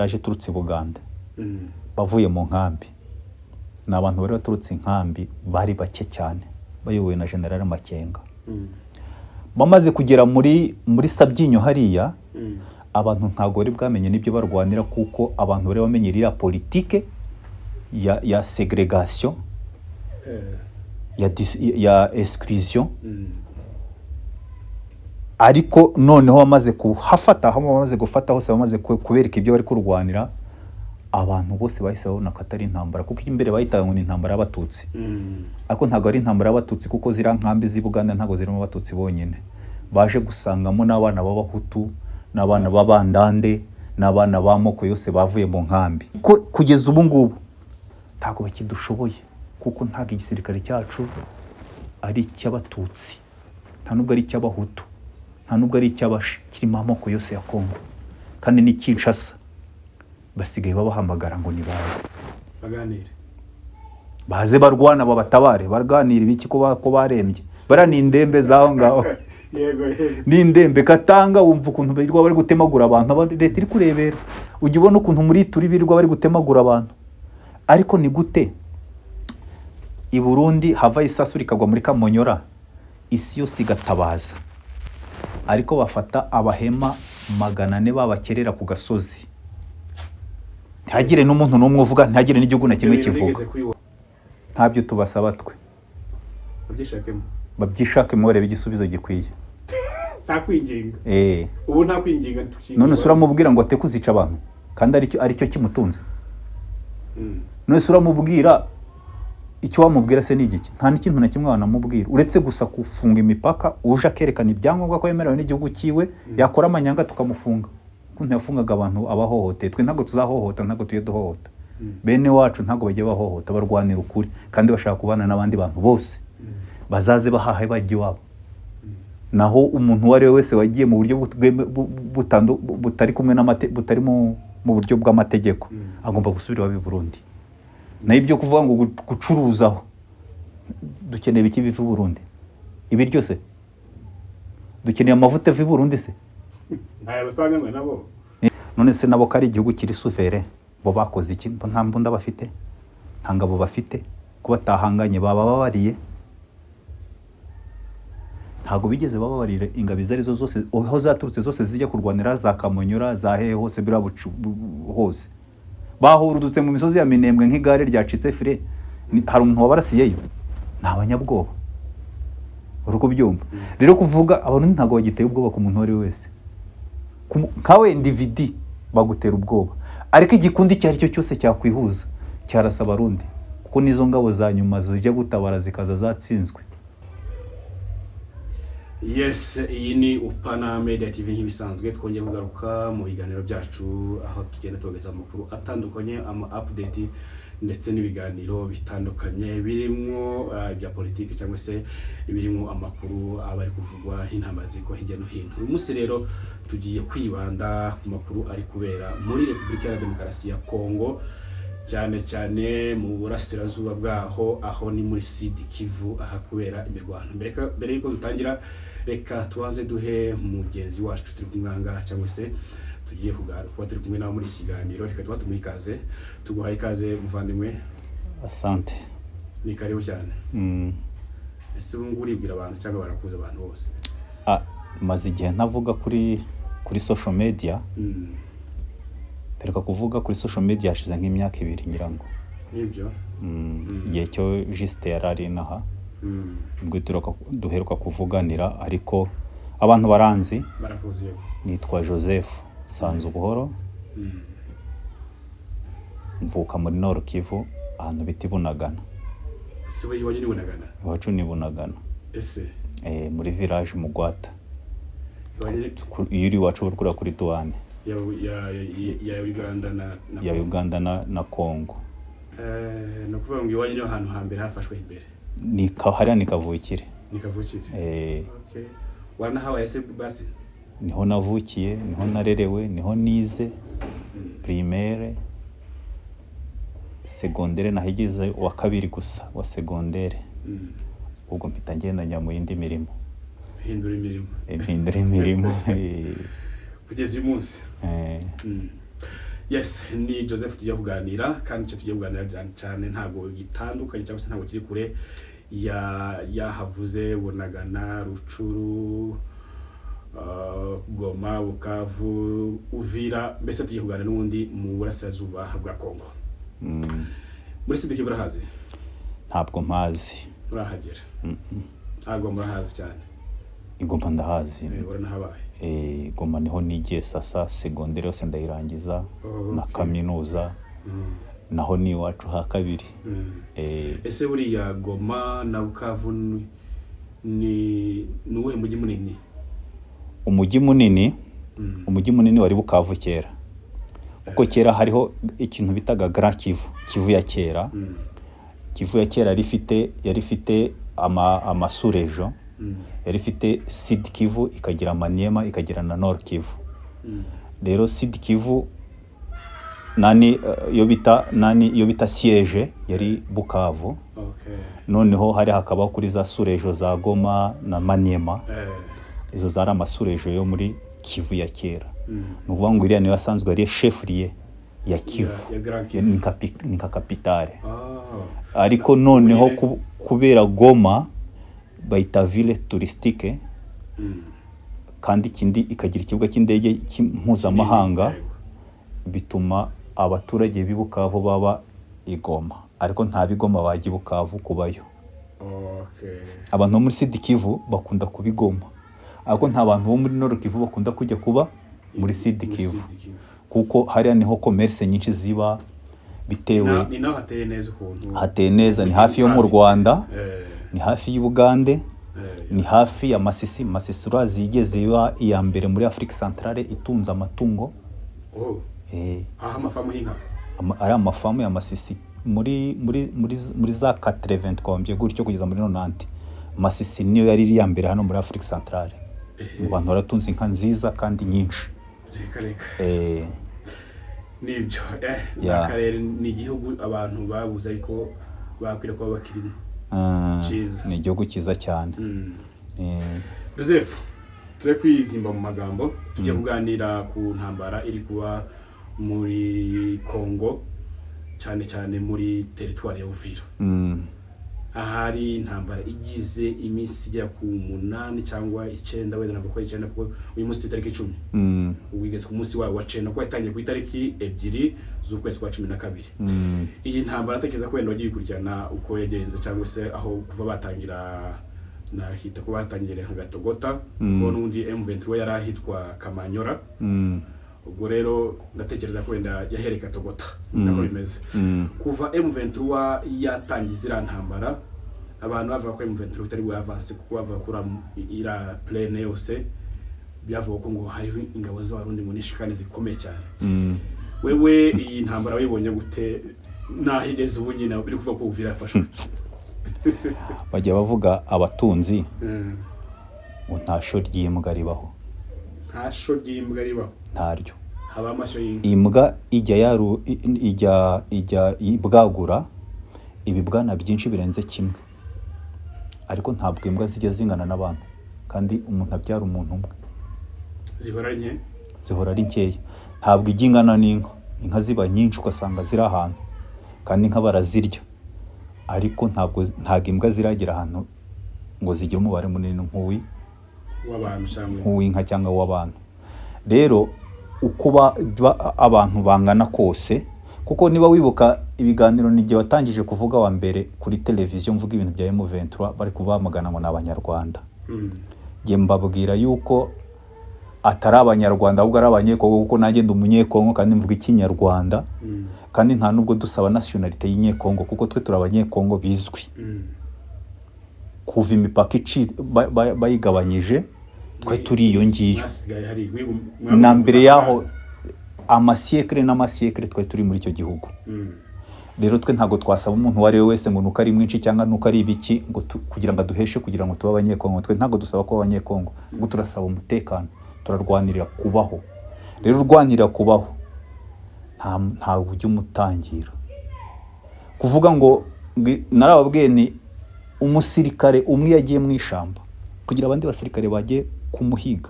yaje turutse Buganda bavuye mu nkambi. N'abantu bari baturutse inkambi bari bake cyane bayobowe na General Makenga. Bamaze kugera muri Sabyinyo hariya, abantu ntago bari bwamenye nibyo barwanira, kuko abantu bari bamenye iriya politike ya segregation, ya exclusion. Ariko noneho bamaze kuhafata, aho bamaze gufata hose, bamaze kubereka ibyo bari kurwanira, abantu bose bahise babona ko atari intambara, kuko imbere bahitaga ngo ni intambara y'abatutsi. Ariko ntago ari intambara y'abatutsi, kuko zira nkambi z'i Buganda ntago zirimo abatutsi bonyine. Baje gusangamo n'abana b'abahutu, n'abana b'abandande, n'abana b'amoko yose bavuye mu nkambi. Kugeza ubu ngubu ntago bakidushoboye, kuko ntago igisirikare cyacu ari icy'abatutsi, nta nubwo ari icy'abahutu, nta nubwo ari icy'abashi, kirimo amoko yose ya Kongo. Kandi ni Kinshasa basigaye babahamagara ngo nibaze baganire, baze barwana, babatabare, barganira ibiki ko barembye. Bara ni indembe zaho ngaho. Yego ni indembe Katanga. Wumva ukuntu birirwa bari gutemagura abantu, leta iri kurebera. Ujya ubona ukuntu muri turi birirwa bari gutemagura abantu. Ariko ni gute i Burundi hava isasu rikagwa muri Kamonyora, isi yose igatabaza, ariko bafata abahema 400 babakerera ku gasozi, ntihagire n'umuntu n'umwe uvuga, ntihagire n'igihugu na kimwe kivuga. Ntabyo tubasaba twe, babyishakemo bareba igisubizo gikwiye. Ntakwinginga. Ubu ntakwinginga. None sura mubwira ngo ate kuzica abantu kandi aricyo kimutunze. None sura mubwira icyo wamubwira se ni igiki? Nta n'ikintu na kimwe wanamubwira uretse gusa kufunga imipaka, uje akerekana ibyangombwa ko yemerewe n'igihugu kiwe, yakora amanyanga tukamufunga. Kuntu yafungaga abantu abahohote, twe ntago tuzahohota, ntago tuye duhohota. Bene wacu ntago bajye bahohota, barwanira ukuri kandi bashaka kubana n'abandi bantu bose. Bazaze bahahe bajye wabo. Naho umuntu wari wese wagiye mu buryo butari kumwe butari mu buryo bw'amategeko, agomba gusubira wabi Burundi. Na ibyo kuvuga ngo gucuruzaho, dukeneye biki biva Burundi? Ibi ryose dukeneye amavuta biva Burundi se? Aya basanganywe nabo. None se nabo kari igihugu kiri suvere, bo bakoze iki? Nta mbunda bafite, nta ngabo bafite, kuba tahanganye baba babariye. Ntago bigeze bababarira ingabiza arizo zose, aho zaturutse zose zijya kurwanira za Kamonyora, za hehe hose bira hose. Bahurudutse mu misozi ya Minembwe nk'igare ryacitse fire. Hari umuntu wabarasiyeyo? Ni abanyabwoba. Uruko byumva. Rero kuvuga abantu ntago bagiteye ubwoba ku muntu wari wese. Kawe individi bagutera ubwoba. Ariko igikundi cyari cyo cyose cyakwihuza cyarasa Abarundi, kuko nizo ngabo za nyuma zijya gutabara zikaza zatsinzwe. Yes, iyi ni Upana Media TV nk'ibisanzwe, twongeye kugaruka mu biganiro byacu aho tugenda tugeza amakuru atandukanye, ama update ndetse n'ibiganiro bitandukanye birimo ibya politiki cyangwa se birimo amakuru abari kuvugwa intambara ziko hirya no hino. Uyu munsi rero tugiye kwibanda ku makuru ari kubera muri Repubulika ya Demokarasi ya Kongo, cyane cyane mu burasirazuba bwaho, aho ni muri Sud Kivu, aha kubera imirwano. Mbere yuko dutangira, reka tubanze duhe mugenzi wacu turi kumwanga cyangwa se tugiye kuba turi kumwe nawe muri kiganiro. Reka tuba tumikaze, tuguhaye ikaze muvandimwe. Asante. Ni karibu cyane. Ese ubu uribwira abantu cyangwa barakuza abantu bose? Maze igihe ntavuga kuri social media. Pereka kuvuga kuri social media hashize nk'imyaka 2 nyirango. Nibyo. Igihe cyo Juste yarari naha. Ubwo duheruka kuvuganira, ariko abantu baranzi. Barakuziye. Nitwa Joseph Sanzu Buhoro. Mvuka muri Nord Kivu, ahantu biti Bunagana. Ese we wanyine Bunagana? Iwacu ni Bunagana. Ese? Muri village Mugwata. Yuri wacu urukura kuri Douane. Ya Uganda ya Uganda na Kongo. No kuvuga ngo iwanyine ahantu hambere hafashwe imbere. Hariya ni kavukire. Ni kavukire. Okay. Wana hawa ese basi? Niho navukiye, niho narerewe, niho nize primaire, secondaire nahigeze wa kabiri gusa wa secondaire. Ubwo mpita ngenda njya mu yindi mirimo. Hindura imirimo. Imirimo. Kugeza uyu munsi. Yes, ni Joseph tujya kuganira kandi icyo tujya kuganira cyane ntabwo gitandukanye cyangwa se ntabwo kiri kure yahavuze Bunagana, Rucuru, Goma, Bukavu, Uvira, mbese tujya kuganira n'ubundi mu burasirazuba bwa Kongo. Muri Sud Kivu urahazi? Ntabwo mpazi. Urahagera? Ntabwo murahazi cyane. Igoma ndahazi. Uranahabaye? Goma niho nigiye sasa segondere yose ndayirangiza na kaminuza. Naho ni iwacu ha kabiri. Ese buriya Goma na Bukavu ni uwuhe mujyi munini? Umujyi munini wari Bukavu kera. Uko kera hariho ikintu bitaga Grand Kivu, Kivu ya kera. Kivu ya kera yari ifite amasurejo. Yari ifite Sud Kivu, ikagira Maniema, ikagira na Nord Kivu. Rero Sud Kivu yo bita siège yari Bukavu. Noneho hari hakabaho kuri za surejo za Goma na Maniema. Izo zari amasurejo yo muri Kivu ya kera. Nuvuga ngo iriya niyo asanzwe ari chef-lieu ya Kivu. Ni nka kapitale. Ariko noneho kubera Goma bayita ville touristique, kandi ikindi ikagira ikibuga cy'indege mpuzamahanga, bituma abaturage b'Ibukavu baba Igoma, ariko nta bigoma bajya Bukavu kubayo. Abantu muri Sud Kivu bakunda kubigoma, ariko nta bantu bo muri Nord Kivu bakunda kujya kuba muri Sud Kivu, kuko hariya niho commerce nyinshi ziba, bitewe ni naho hateye neza ukuntu. Hateye neza, ni hafi yo mu Rwanda, ni hafi y'Ubugande, ni hafi ya Masisi. Masisi urazi yigeze iba iya mbere muri Afrique Centrale itunze amatungo. Aha amafamu y'inka. Ari amafamu ya Masisi muri za 80 kombye gutyo kugeza muri 90. Masisi niyo yari iri ya mbere hano muri Afrique Centrale. Mu bantu baratunze inka nziza kandi nyinshi. Nibyo akarere ni igihugu abantu babuze ariko bakwira kuba bakirimo. Ni igihugu cyiza cyane. Joseph, turi kwizimba mu magambo, tujya kuganira ku ntambara iri kuba muri Kongo, cyane cyane muri territoire ya Uvira. Ahari intambara igize iminsi igera ku 8 cyangwa 9, wenda nabwo 9 kuko uyu munsi itariki 10. Wigeze ku munsi wa 9 ko yatangiye ku itariki 2 z'ukwezi kwa 12. Iyi ntambara atakeza ko wenda wagiye gukurikirana uko yagenze cyangwa se aho kuva batangira nahita ko batangire nka Gatogota, ko n'undi M23 yari ahitwa Kamanyora. Ubwo rero ndatekereza ko wenda yahereka Gatogota nako bimeze. Kuva M23 yatangiza ira ntambara, abantu bavuga ko M23 utari bwavance kuko bavuga kura ira plaine yose, byavuga ko ngo hariho ingabo z'abarundi ngo nishikane zikomeye cyane. Wewe iyi ntambara wibonye gute? Nahigeze ubu nyine biri kuva ko Uvira yafashwe. Bajya bavuga abatunzi ngo nta sho ry'imbwa ribaho. Nta sho ry'imbwa ribaho? Ntaryo. Haba amasho y'inka. Imbwa ijya ibwagura ibibwana byinshi birenze kimwe, ariko ntabwo imbwa zijya zingana n'abantu, kandi umuntu abyara umuntu umwe. Zihora ari nkeya, ntabwo ijya ingana n'inka. Inka ziba nyinshi ugasanga ziri ahantu, kandi inka barazirya, ariko ntabwo imbwa ziragira ahantu ngo zigire umubare munini nk'uw'inka cyangwa w'abantu. Rero uko abantu bangana kose, kuko niba wibuka ibiganiro n'igihe watangije kuvuga wa mbere kuri televiziyo mvuga ibintu bya M23 bari kubamagana ngo n'abanyarwanda, ngiye mbabwira yuko atari abanyarwanda ahubwo ari abanyekongo, kuko nanjye ndi umunyekongo kandi mvuga ikinyarwanda, kandi nta nubwo dusaba nationalite y'inyekongo kuko twe turi abanyekongo bizwi. Kuva imipaka bayigabanyije twe turi iyo ngiyo, na mbere yaho amasiekre n'amasiekre twe turi muri icyo gihugu. Rero twe ntago twasaba umuntu wari wese ngo nuko ari mwinshi cyangwa nuko ari ibiki ngo kugira ngo duheshe kugira ngo tuba abanyekongo. Twe ntago dusaba ko abanyekongo, ngo turasaba umutekano, turarwanirira kubaho. Rero urwanirira kubaho nta ujya umutangira kuvuga ngo narababwiye ni umusirikare umwe yagiye mu ishamba kugira abandi basirikare bagiye kumuhiga,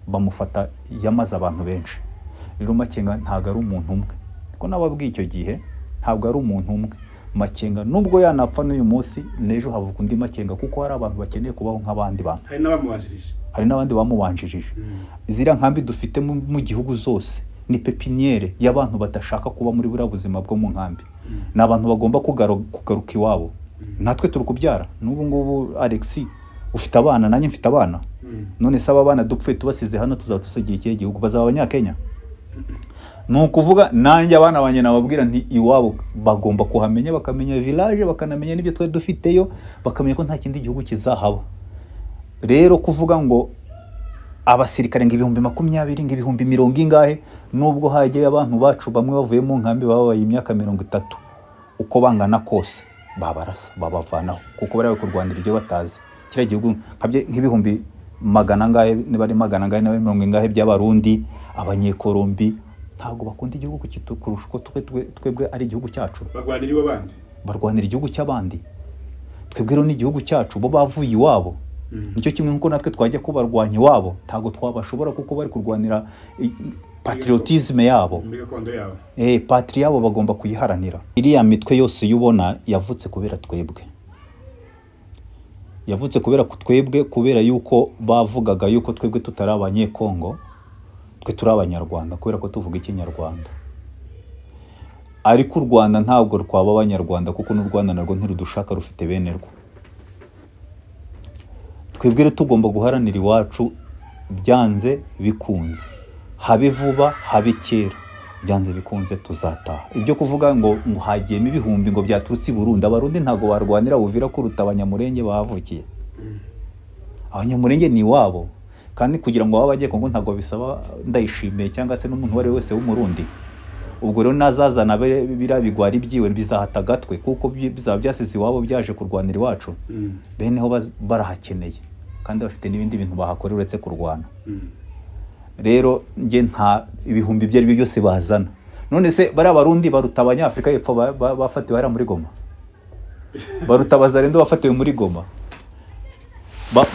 bamufata yamaze abantu benshi. rero Makenga ntabwo ari umuntu umwe, ko nababwiye icyo gihe ntabwo ari umuntu umwe. Makenga nubwo yanapfa n'uyu munsi n'ejo havuka undi Makenga, kuko hari abantu bakeneye kubaho nk'abandi bantu, hari n'abandi bamubanjirije. Ziriya nkambi dufite mu gihugu zose ni pepiniere y'abantu badashaka kuba muri buriya buzima bwo mu nkambi. Ni abantu bagomba kugaruka iwabo. Natwe turi kubyara n'ubu ngubu. Alexis ufite abana, nanjye mfite abana. None se aba bana dupfuye tubasize hano tuzaba dusigiye ikihe gihugu? Bazaba Abanyakenya? Ni ukuvuga nanjye abana banjye nababwira nti iwabo bagomba kuhamenya, bakamenya village, bakanamenya n'ibyo twe dufiteyo, bakamenya ko nta kindi gihugu kizahaba. Rero kuvuga ngo abasirikare ngo 20,000 ngo 20,000 ingahe, nubwo hajyayo abantu bacu bamwe bavuye mu nkambi babaye imyaka 30, uko bangana kose babarasa babavanaho, kuko bari kurwanira ibyo batazi. Kira gihugu nk'ibihumbi magana ngahe, niba ari magana ngahe na 40 ngahe by'abarundi, abanyekolombi ntago bakunda igihugu kurusha uko twebwe ari igihugu cyacu. Barwanira igihugu cy'abandi. Twebwe rero ni igihugu cyacu, bo bavuye iwabo. Nicyo kimwe nkuko natwe twajya kubarwanya iwabo, ntago twabashobora kuko bari kurwanira patriotisme yabo. Patri yabo bagomba kuyiharanira. Iriya mitwe yose yubona yavutse kubera twebwe. Yavutse kubera twebwe, kubera yuko bavugaga yuko twebwe tutari abanyekongo, twe turi Abanyarwanda, kubera ko tuvuga Ikinyarwanda. Ariko u Rwanda ntabwo rwaba Abanyarwanda, kuko n'u Rwanda narwo ntirudushaka, rufite bene rwo. Twebwe rero tugomba guharanira iwacu, byanze bikunze, habe vuba habe kera, byanze bikunze tuzataha. Ibyo kuvuga ngo hagiyemo ibihumbi ngo byaturutse i Burundi, Abarundi ntago barwanira Uvira kuruta Abanyamurenge bahavukiye. Abanyamurenge ni iwabo, kandi kugira ngo baba bagiye Kongo ntago bisaba Ndayishimiye cyangwa se n'umuntu wari wese w'umurundi. Ubwo rero nazazana birabigwari byiwe bizahata gatwe, kuko bizaba byasize iwabo byaje kurwanira iwacu. Beneho barahakeneye, kandi bafite n'ibindi bintu bahakorera uretse kurwana. Rero nge nta ibihumbi ibyo ari byo byose bazana. None se bari Abarundi baruta Abanyafrika y'Epfo bafatiwe hara muri Goma? Baruta Abazarendo bafatiwe muri Goma?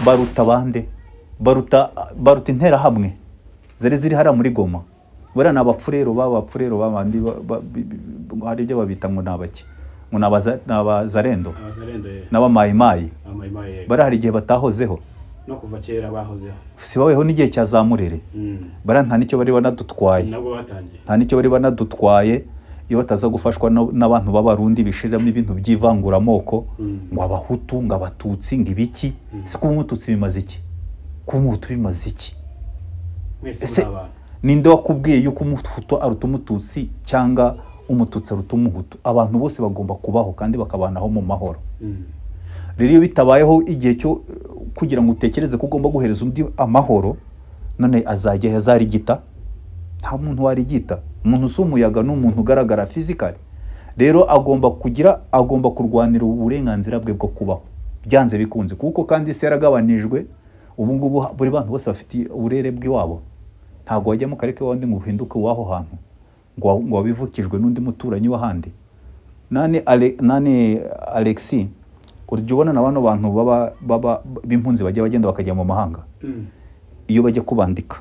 Baruta bande? Baruta intera hamwe zari ziri hara muri Goma. Bara nabapfurero babandi hari ibyo babita ngo nabaki, ngo nabazarendo n'abamayimayi. Bara hari igihe batahozeho, no kuva kera bahozeho, si baweho n'igihe cyazamurere. Bara nta nicyo bari banadutwaye, nta nicyo bari banadutwaye. Iyo bataza gufashwa n'abantu b'Abarundi bishiramo ibintu by'ivanguramoko, ngo Abahutu ngo Abatutsi ngo ibiki. Si kuba Umututsi bimaze iki? Kuba Umuhutu bimaze iki? Mwese ninde wakubwiye yuko Umuhutu aruta Umututsi cyangwa Umututsi aruta Umuhutu? Abantu bose bagomba kubaho kandi bakabanaho mu mahoro. Rero iyo bitabayeho igihe cyo kugira ngo utekereze ko ugomba guhereza undi amahoro, none azajya yazarigita? Nta muntu warigita. Umuntu usumuyaga n'umuntu ugaragara physically. Rero agomba kurwanira uburenganzira bwe bwo kubaho, byanze bikunze, kuko kandi isi yaragabanijwe. Ubu ngubu buri bantu bose bafite uburere bw'iwabo. Ntago wajya mu karere k'abandi ngo uhinduke waho hantu ngo wabivukijwe n'undi muturanyi w'ahandi. Nane Alexis, urujya ubona na bano bantu baba b'impunzi bagenda bakajya mu mahanga. Iyo bajya kubandika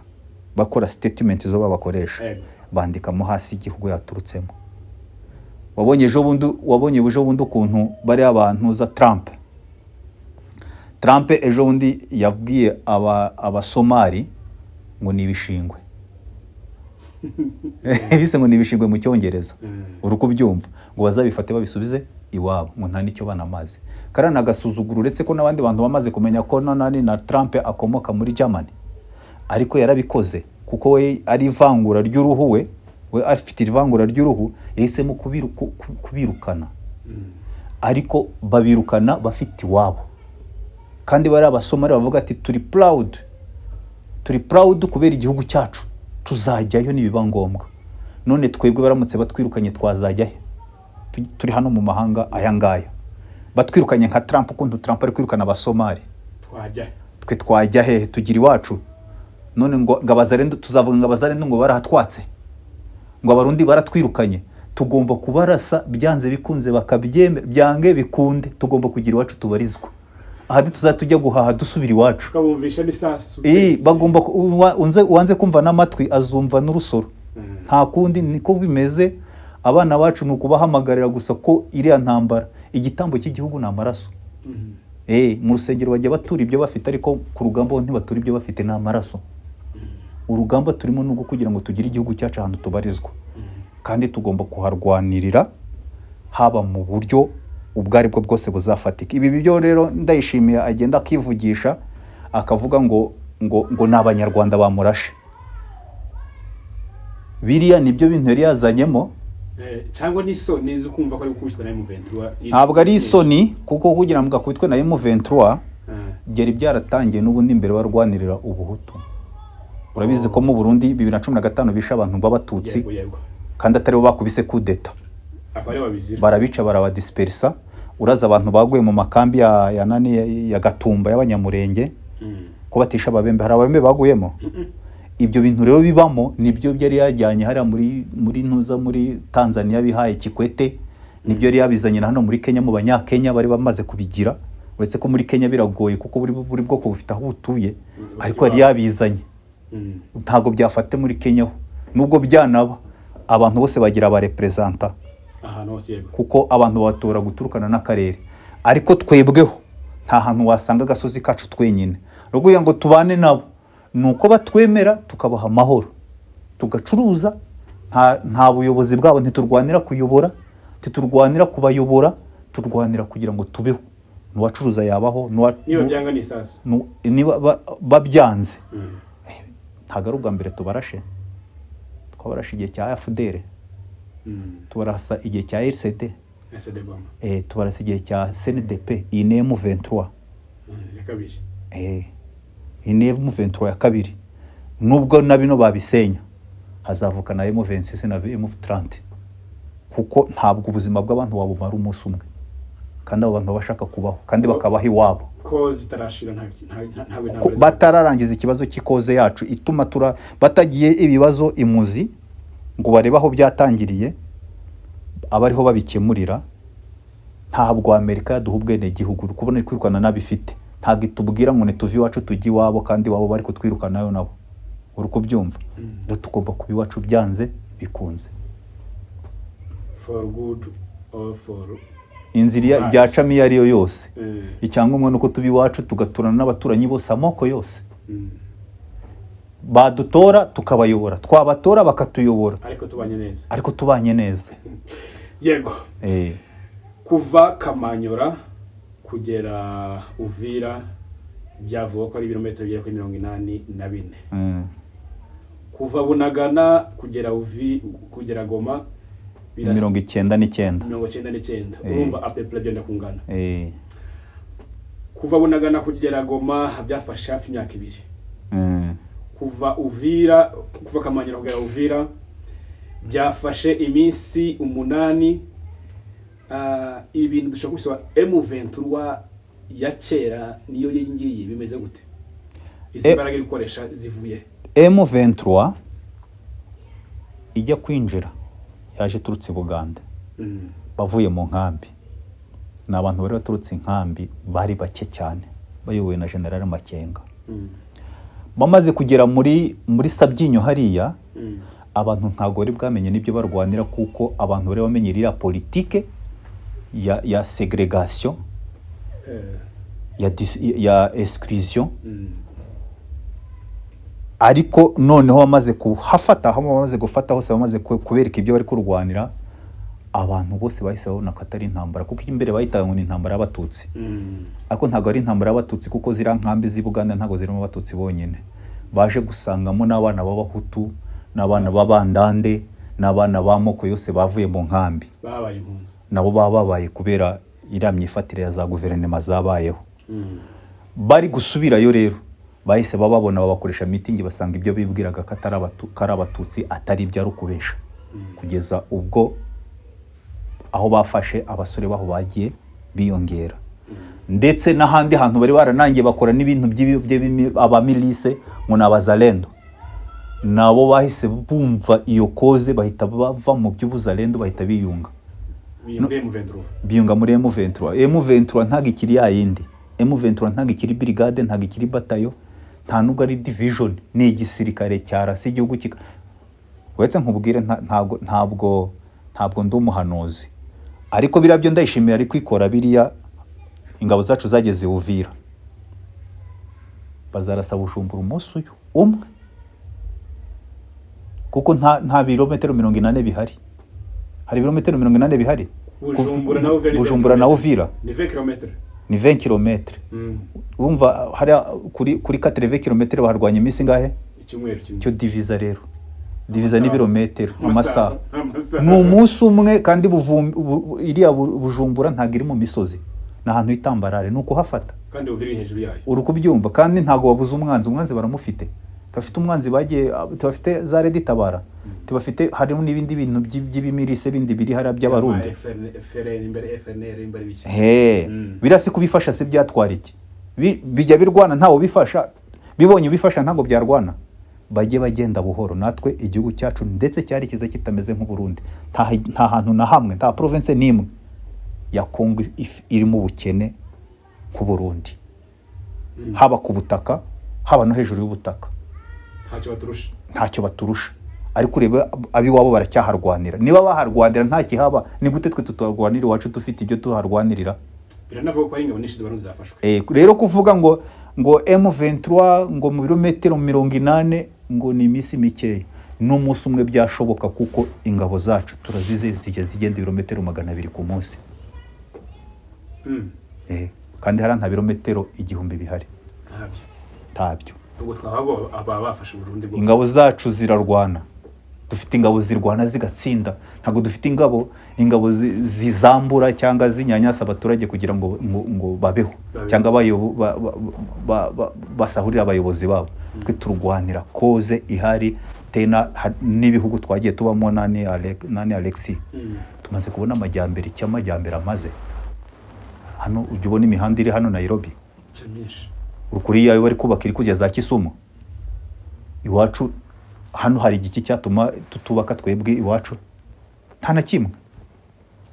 bakora statement zo babakoresha, bandikamo hasi igihugu yaturutsemo. Wabonye ejo bundi ukuntu bari abantu za Trump ejo bundi yabwiye Abasomali ngo ni ibishingwe. Bise ngo ni ibishingwe mu Cyongereza. Uri kubyumva? Ngo bazabifate babisubize iwabo, ngo nta nicyo banamaze. Karana agasuzuguro, uretse ko n'abandi bantu bamaze kumenya ko na Trump akomoka muri Germany. Ariko yarabikoze kuko we ari ivangura ry'uruhu, we afite ivangura ry'uruhu, yahisemo kubirukana. Ariko babirukana bafite iwabo. Kandi bari Abasomali bavuga ati turi proud kubera igihugu cyacu, tuzajyayo nibiba ngombwa. None twebwe baramutse batwirukanye twazajya he? Turi hano mu mahanga aya ngaya. Batwirukanye nka Trump, ukuntu Trump ari kwirukana Abasomali, twe twajya he? Tugira iwacu. None ngo Abazarendo, tuzavuga ngo Abazarendo ngo barahatwatse, ngo Abarundi baratwirukanye. Tugomba kubarasa byanze bikunze, bakabyemera byange bikunde. Tugomba kugira iwacu tubarizwa. Ahadi tuzatujya guhaha dusubira iwacu. Tukabumvisha n'isasu. Bagomba wanze kumva n'amatwi azumva n'urusoro. nta kundi niko bimeze. Abana bacu ni ukubahamagarira gusa ko iriya ntambara, igitambo cy'igihugu ni amaraso. Mu rusengero bajya batura ibyo bafite, ariko ku rugamba bo ntibatura ibyo bafite, ni amaraso. Urugamba turimo ni kugira ngo tugire igihugu cyacu ahantu tubarizwa, kandi tugomba kuharwanirira haba mu buryo ubwo ari bwo bwose buzafatika. Ibi byo rero Ndayishimiye agenda akivugisha akavuga ngo ni abanyarwanda bamurashe, biriya nibyo bintu yari yazanyemo. Cyangwa n'isoni zo kumva ko ari gukubitwa na M23. Ntabwo ari isoni, kuko kugira ngo akubitwe na M23 byari byaratangiye n'ubundi imbere barwanirira ubuhutu. Urabizi ko mu Burundi 2015 bisha abantu b'abatutsi, kandi atari bo bakubise kudeta, barabica barabadispersa. Uraza abantu baguye mu makambi ya Gatumba y'abanyamurenge ko batisha ababembe, hari ababembe baguyemo. Ibyo bintu rero bibamo nibyo byari yajyanye hariya muri ntuza muri Tanzania bihaye Kikwete, nibyo yari yabizanye na hano muri Kenya mu Banyakenya bari bamaze kubigira. Uretse ko muri Kenya biragoye kuko buri bwoko bufite aho butuye, ariko yari yabizanye. Ntago byafate muri Kenya, nubwo byanaba abantu bose bagira aba representa ahantu hose, kuko abantu batora guturukana n'akarere. Ariko twebweho nta hantu wasanga gasozi kacu twenyine, ruguye ngo tubane nabo nuko batwemera tukabaha amahoro, tugacuruza. Nta buyobozi bwabo ntiturwanira kuyobora, titurwanira kubayobora, turwanira kugira ngo tubeho. Nuwacuruza yabaho, niba byanga n'isasu, niba babyanze. Ntago ari ubwa mbere tubarashe, twabarashe igihe cya FDR, tubarasa igihe cya RCD, tubarasa igihe cya CNDP, iyi M23 ya kabiri, iyi M23 ya kabiri. Nubwo na bino babisenya, hazavuka na M26 na M30, kuko ntabwo ubuzima bw'abantu wabumara umunsi umwe, kandi abo bantu bashaka kubaho kandi bakabaho iwabo. Koze itarashira batararangiza ikibazo cy'ikoze yacu ituma batagiye ibibazo imuzi ngo barebe aho byatangiriye, abariho babikemurira. Ntabwo Amerika yaduha ubwenegihugu kubona kwirukana nabifite, ntabwo itubwira ngo nituvi iwacu tujye iwabo, kandi wabo bari kutwirukana nayo nabo. Uri kubyumva? Rero tugomba kuba iwacu byanze bikunze, for good or for inzira byacamo iyo ariyo yose. Icyangombwa nuko tubi iwacu tugaturana n'abaturanyi bose, amoko yose. Badutora tukabayobora, twabatora bakatuyobora, ariko tubanye neza. Yego. Kuva Kamanyora kugera Uvira byavuga ko ari ibirometero bigera kuri 84. Kuva Bunagana kugera Goma 99. Urumva apeple byenda kungana. Kuva Bunagana kugera Goma byafashe hafi imyaka 2. Kuva Kamanyora kugera Uvira byafashe iminsi 8. Ibi bintu dushaka gusaba M23 ya kera niyo yingiye bimeze gute? Izimbaraga ikoresha zivuye M23 ijya kwinjira yaje turutse Buganda, bavuye mu nkambi. N'abantu bari baturutse inkambi bari bake cyane, bayobowe na General Makenga. Bamaze kugera muri Sabyinyo hariya, abantu ntago bari bwamenye nibyo barwanira, kuko abantu bari bamenyerira politike ya segregation, ya exclusion. Ariko noneho bamaze kuhafata, aho bamaze gufata hose, bamaze kubereka ibyo bari kurwanira, abantu bose bahise babona ko atari intambara, kuko imbere bahitaga ngo ni intambara y'abatutsi. Ariko ntago ari intambara y'abatutsi, kuko zira nkambi z'i Buganda ntago zirimo abatutsi bonyine, baje gusangamo n'abana b'abahutu, n'abana b'abandande, n'abana b'amoko yose bavuye mu nkambi, babaye impunzi. Nabo babaye kubera iriya myifatire ya za guverinoma zabayeho. Bari gusubirayo rero bahise bababona, babakoresha meeting, basanga ibyo bibwiraga ko atari abatutsi atari ibyo, ari ukubesha. Kugeza ubwo aho bafashe abasore baho bagiye biyongera, ndetse n'ahandi hantu bari baranangiye bakora n'ibintu by'abamilise ngo n'abazalendo. Nabo bahise bumva iyo koze, bahita bava mu by'ubuzalendo, bahita biyunga muri M23. M23 ntago ikiri yayindi, M23 ntago ikiri brigade, ntago ikiri batayo, nta nubwo ari division, ni igisirikare cyarasi igihugu wetse nkubwire ntabwo ndi umuhanuzi, ariko biriya byo ndayishimiye ari kwikora. Biriya ingabo zacu zageze Uvira, bazarasa Bujumbura umunsi uyu umwe, kuko nta birometero 80 bihari. Hari ibirometero 80 bihari Bujumbura na Uvira ni 20 km. Ni 20 km. Urumva hari kuri 80 km baharwanya iminsi ngahe? Icyumweru kimwe. Cyo diviza rero. Diviza n'ibirometero amasaha. Ni umunsi umwe, kandi iriya Bujumbura ntago iri mu misozi, na hantu itambarare, nuko hafata. Kandi Uvira hejuru yayo. Uri kubyumva, kandi ntago babuza umwanzi baramufite. Tubafite umwanzi bagiye, tubafite za Red Tabara, tubafite harimo n'ibindi bintu by'ibimirise bindi biri hari by'abarundi. Birasi kubifasha se byatwara iki? Bijya birwana ntawo bifasha, bibonye bifasha ntago byarwana. Bajye bagenda buhoro. Natwe igihugu cyacu ndetse cyari kiza kitameze nk'u Burundi, nta hantu na hamwe, nta province nimwe ya Kongo iri mu bukene ku Burundi, haba ku butaka haba no hejuru y'ubutaka. Ntacyo baturusha. Ariko urebe abiwabo baracyaharwanira. Niba baharwanira nta kihaba, ni gute twe tutarwanira iwacu dufite ibyo tuharwanirira? Biranavuga ko ingabo nyinshi z'Abarundi zafashwe. Rero kuvuga ngo M23 ngo mu birometero 80 ngo ni iminsi mikeya, n'umunsi umwe byashoboka, kuko ingabo zacu turazizeye zigenda ibirometero 200 ku munsi. Kandi hari nta birometero 1000 bihari. Tabyo. Ubwo twahabo abafashe Burundi bwose. Ingabo zacu zirarwana. Dufite ingabo zirwana zigatsinda. Ntago dufite ingabo zizambura cyangwa zinyanyasa abaturage kugira ngo babeho, cyangwa basahurira abayobozi babo. Twe turwanira koze ihari, tena n'ibihugu twagiye tubamo nani Alexi. Tumaze kubona amajyambere, cy'amajyambere amaze. Hano ujye ubona imihanda iri hano Nairobi. Urukuri yayo bari kubaka iri kugeza Kisumu. Iwacu hano hari igiki cyatuma tutubaka twebwe iwacu? Nta na kimwe.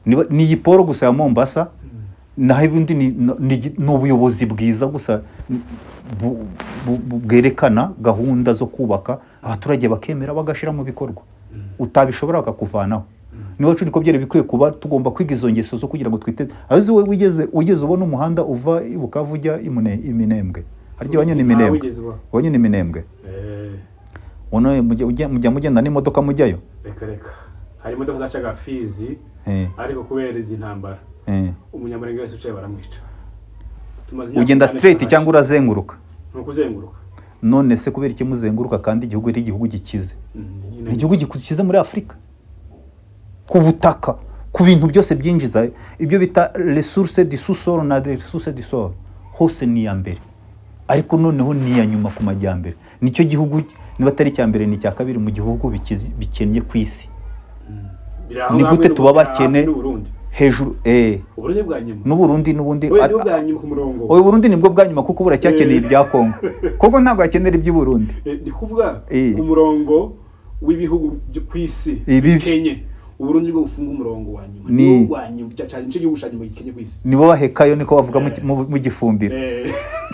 Ni igiporo gusa ya Mombasa, naho ibindi ni ubuyobozi bwiza gusa bwerekana gahunda zo kubaka, abaturage bakemera bagashira mu bikorwa. Utabishobora bakakuvanaho. Niwacu niko byari bikwiye kuba, tugomba kwiga izo ngeso zo kugira ngo twite. Azi we wigeze ubona umuhanda uva Bukavu ujya Iminembwe? Harya wanyone Iminembwe? Wanyone Iminembwe? Ono mugenda n'imodoka mujyayo? Reka. Hari imodoka zacaga Fizi, ariko kubera izi ntambara. Umunyamurenge wese ucaye baramwica. Ugenda straight cyangwa urazenguruka? Nukuzenguruka. None se kubera iki muzenguruka kandi igihugu ari igihugu gikize? Ni igihugu gikize muri Afrika. Ku butaka, ku bintu byose byinjiza, ibyo bita ressources du sous-sol na ressources du sol, hose ni ya mbere. Ariko noneho ni ya nyuma ku majyambere. Nicyo gihugu niba atari cya mbere ni cya kabiri mu gihugu bikennye ku isi. Ni gute tuba bakene hejuru? Uburundi bwa nyuma. N'Uburundi n'ubundi. Oya bwa nyuma ku murongo. Oya Burundi nibwo bwa nyuma kuko buracyakeneye ibya Kongo. Kongo ntabwo akenera iby'u Burundi. Ndi kuvuga ku murongo w'ibihugu byo ku isi bikenye. Uburundi bwo gufunga umurongo wa nyuma. Ni bwa nyuma cyane cyo gihugu cyane mu gikenye ku isi. Nibo bahekayo niko bavuga mu gifumbira.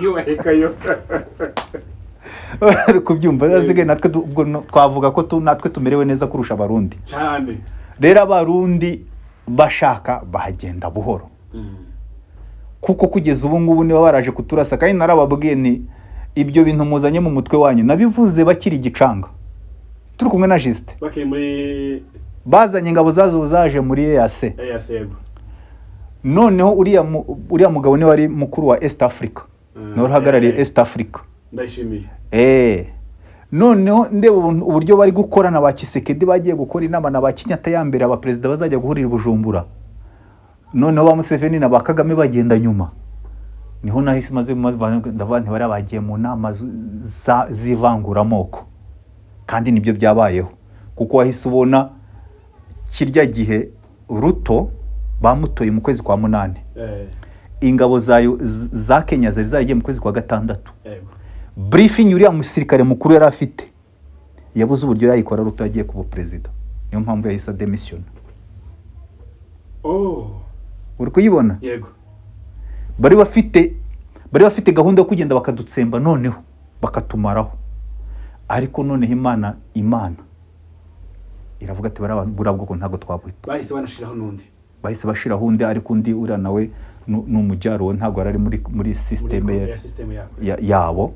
Yo bahekayo. Kubyumva azige natwe twavuga ko natwe tumerewe neza kurusha Abarundi cyane. Rero Abarundi bashaka bahagenda buhoro, kuko kugeza ubu ngubu niba baraje kuturasa, kandi narababwiye ni ibyo bintu muzanye mu mutwe wanyu nabivuze bakiri Gicanga turi kumwe na Juste, bakiri muri bazanye ingabo zaje muri EAC. Noneho uriya mugabo ni wari mukuru wa East Africa, no ruhagarariye East Africa. Ndayishimiye. Noneho ndeba uburyo bari gukorana ba Kisekedi, bagiye gukora inama na ba Kinyata ya mbere, aba president bazajya guhurira Bujumbura. Noneho ba Museveni na ba Kagame bagenda nyuma. Niho nahise maze ndavanti bari abagiye mu nama zivangura amoko. Kandi nibyo byabayeho, kuko wahise ubona kirya gihe Ruto bamutoye mu kwezi kwa 8. Ingabo za Kenya zari mu kwezi kwa 6. Briefing uriya musirikare mukuru yari afite yabuze uburyo yayikora Ruto yagiye kuba president, niyo mpamvu yahise demission. Uri kuyibona? Yego. Bari bafite gahunda yo kugenda bakadutsemba, noneho bakatumaraho. Ariko noneho Imana iravuga ati buriya bwoko ntabwo twabwita. bahise banashiraho n'undi, bahise bashiraho undi, ariko undi uriya nawe n'umujyaro ntabwo ari muri systeme yabo.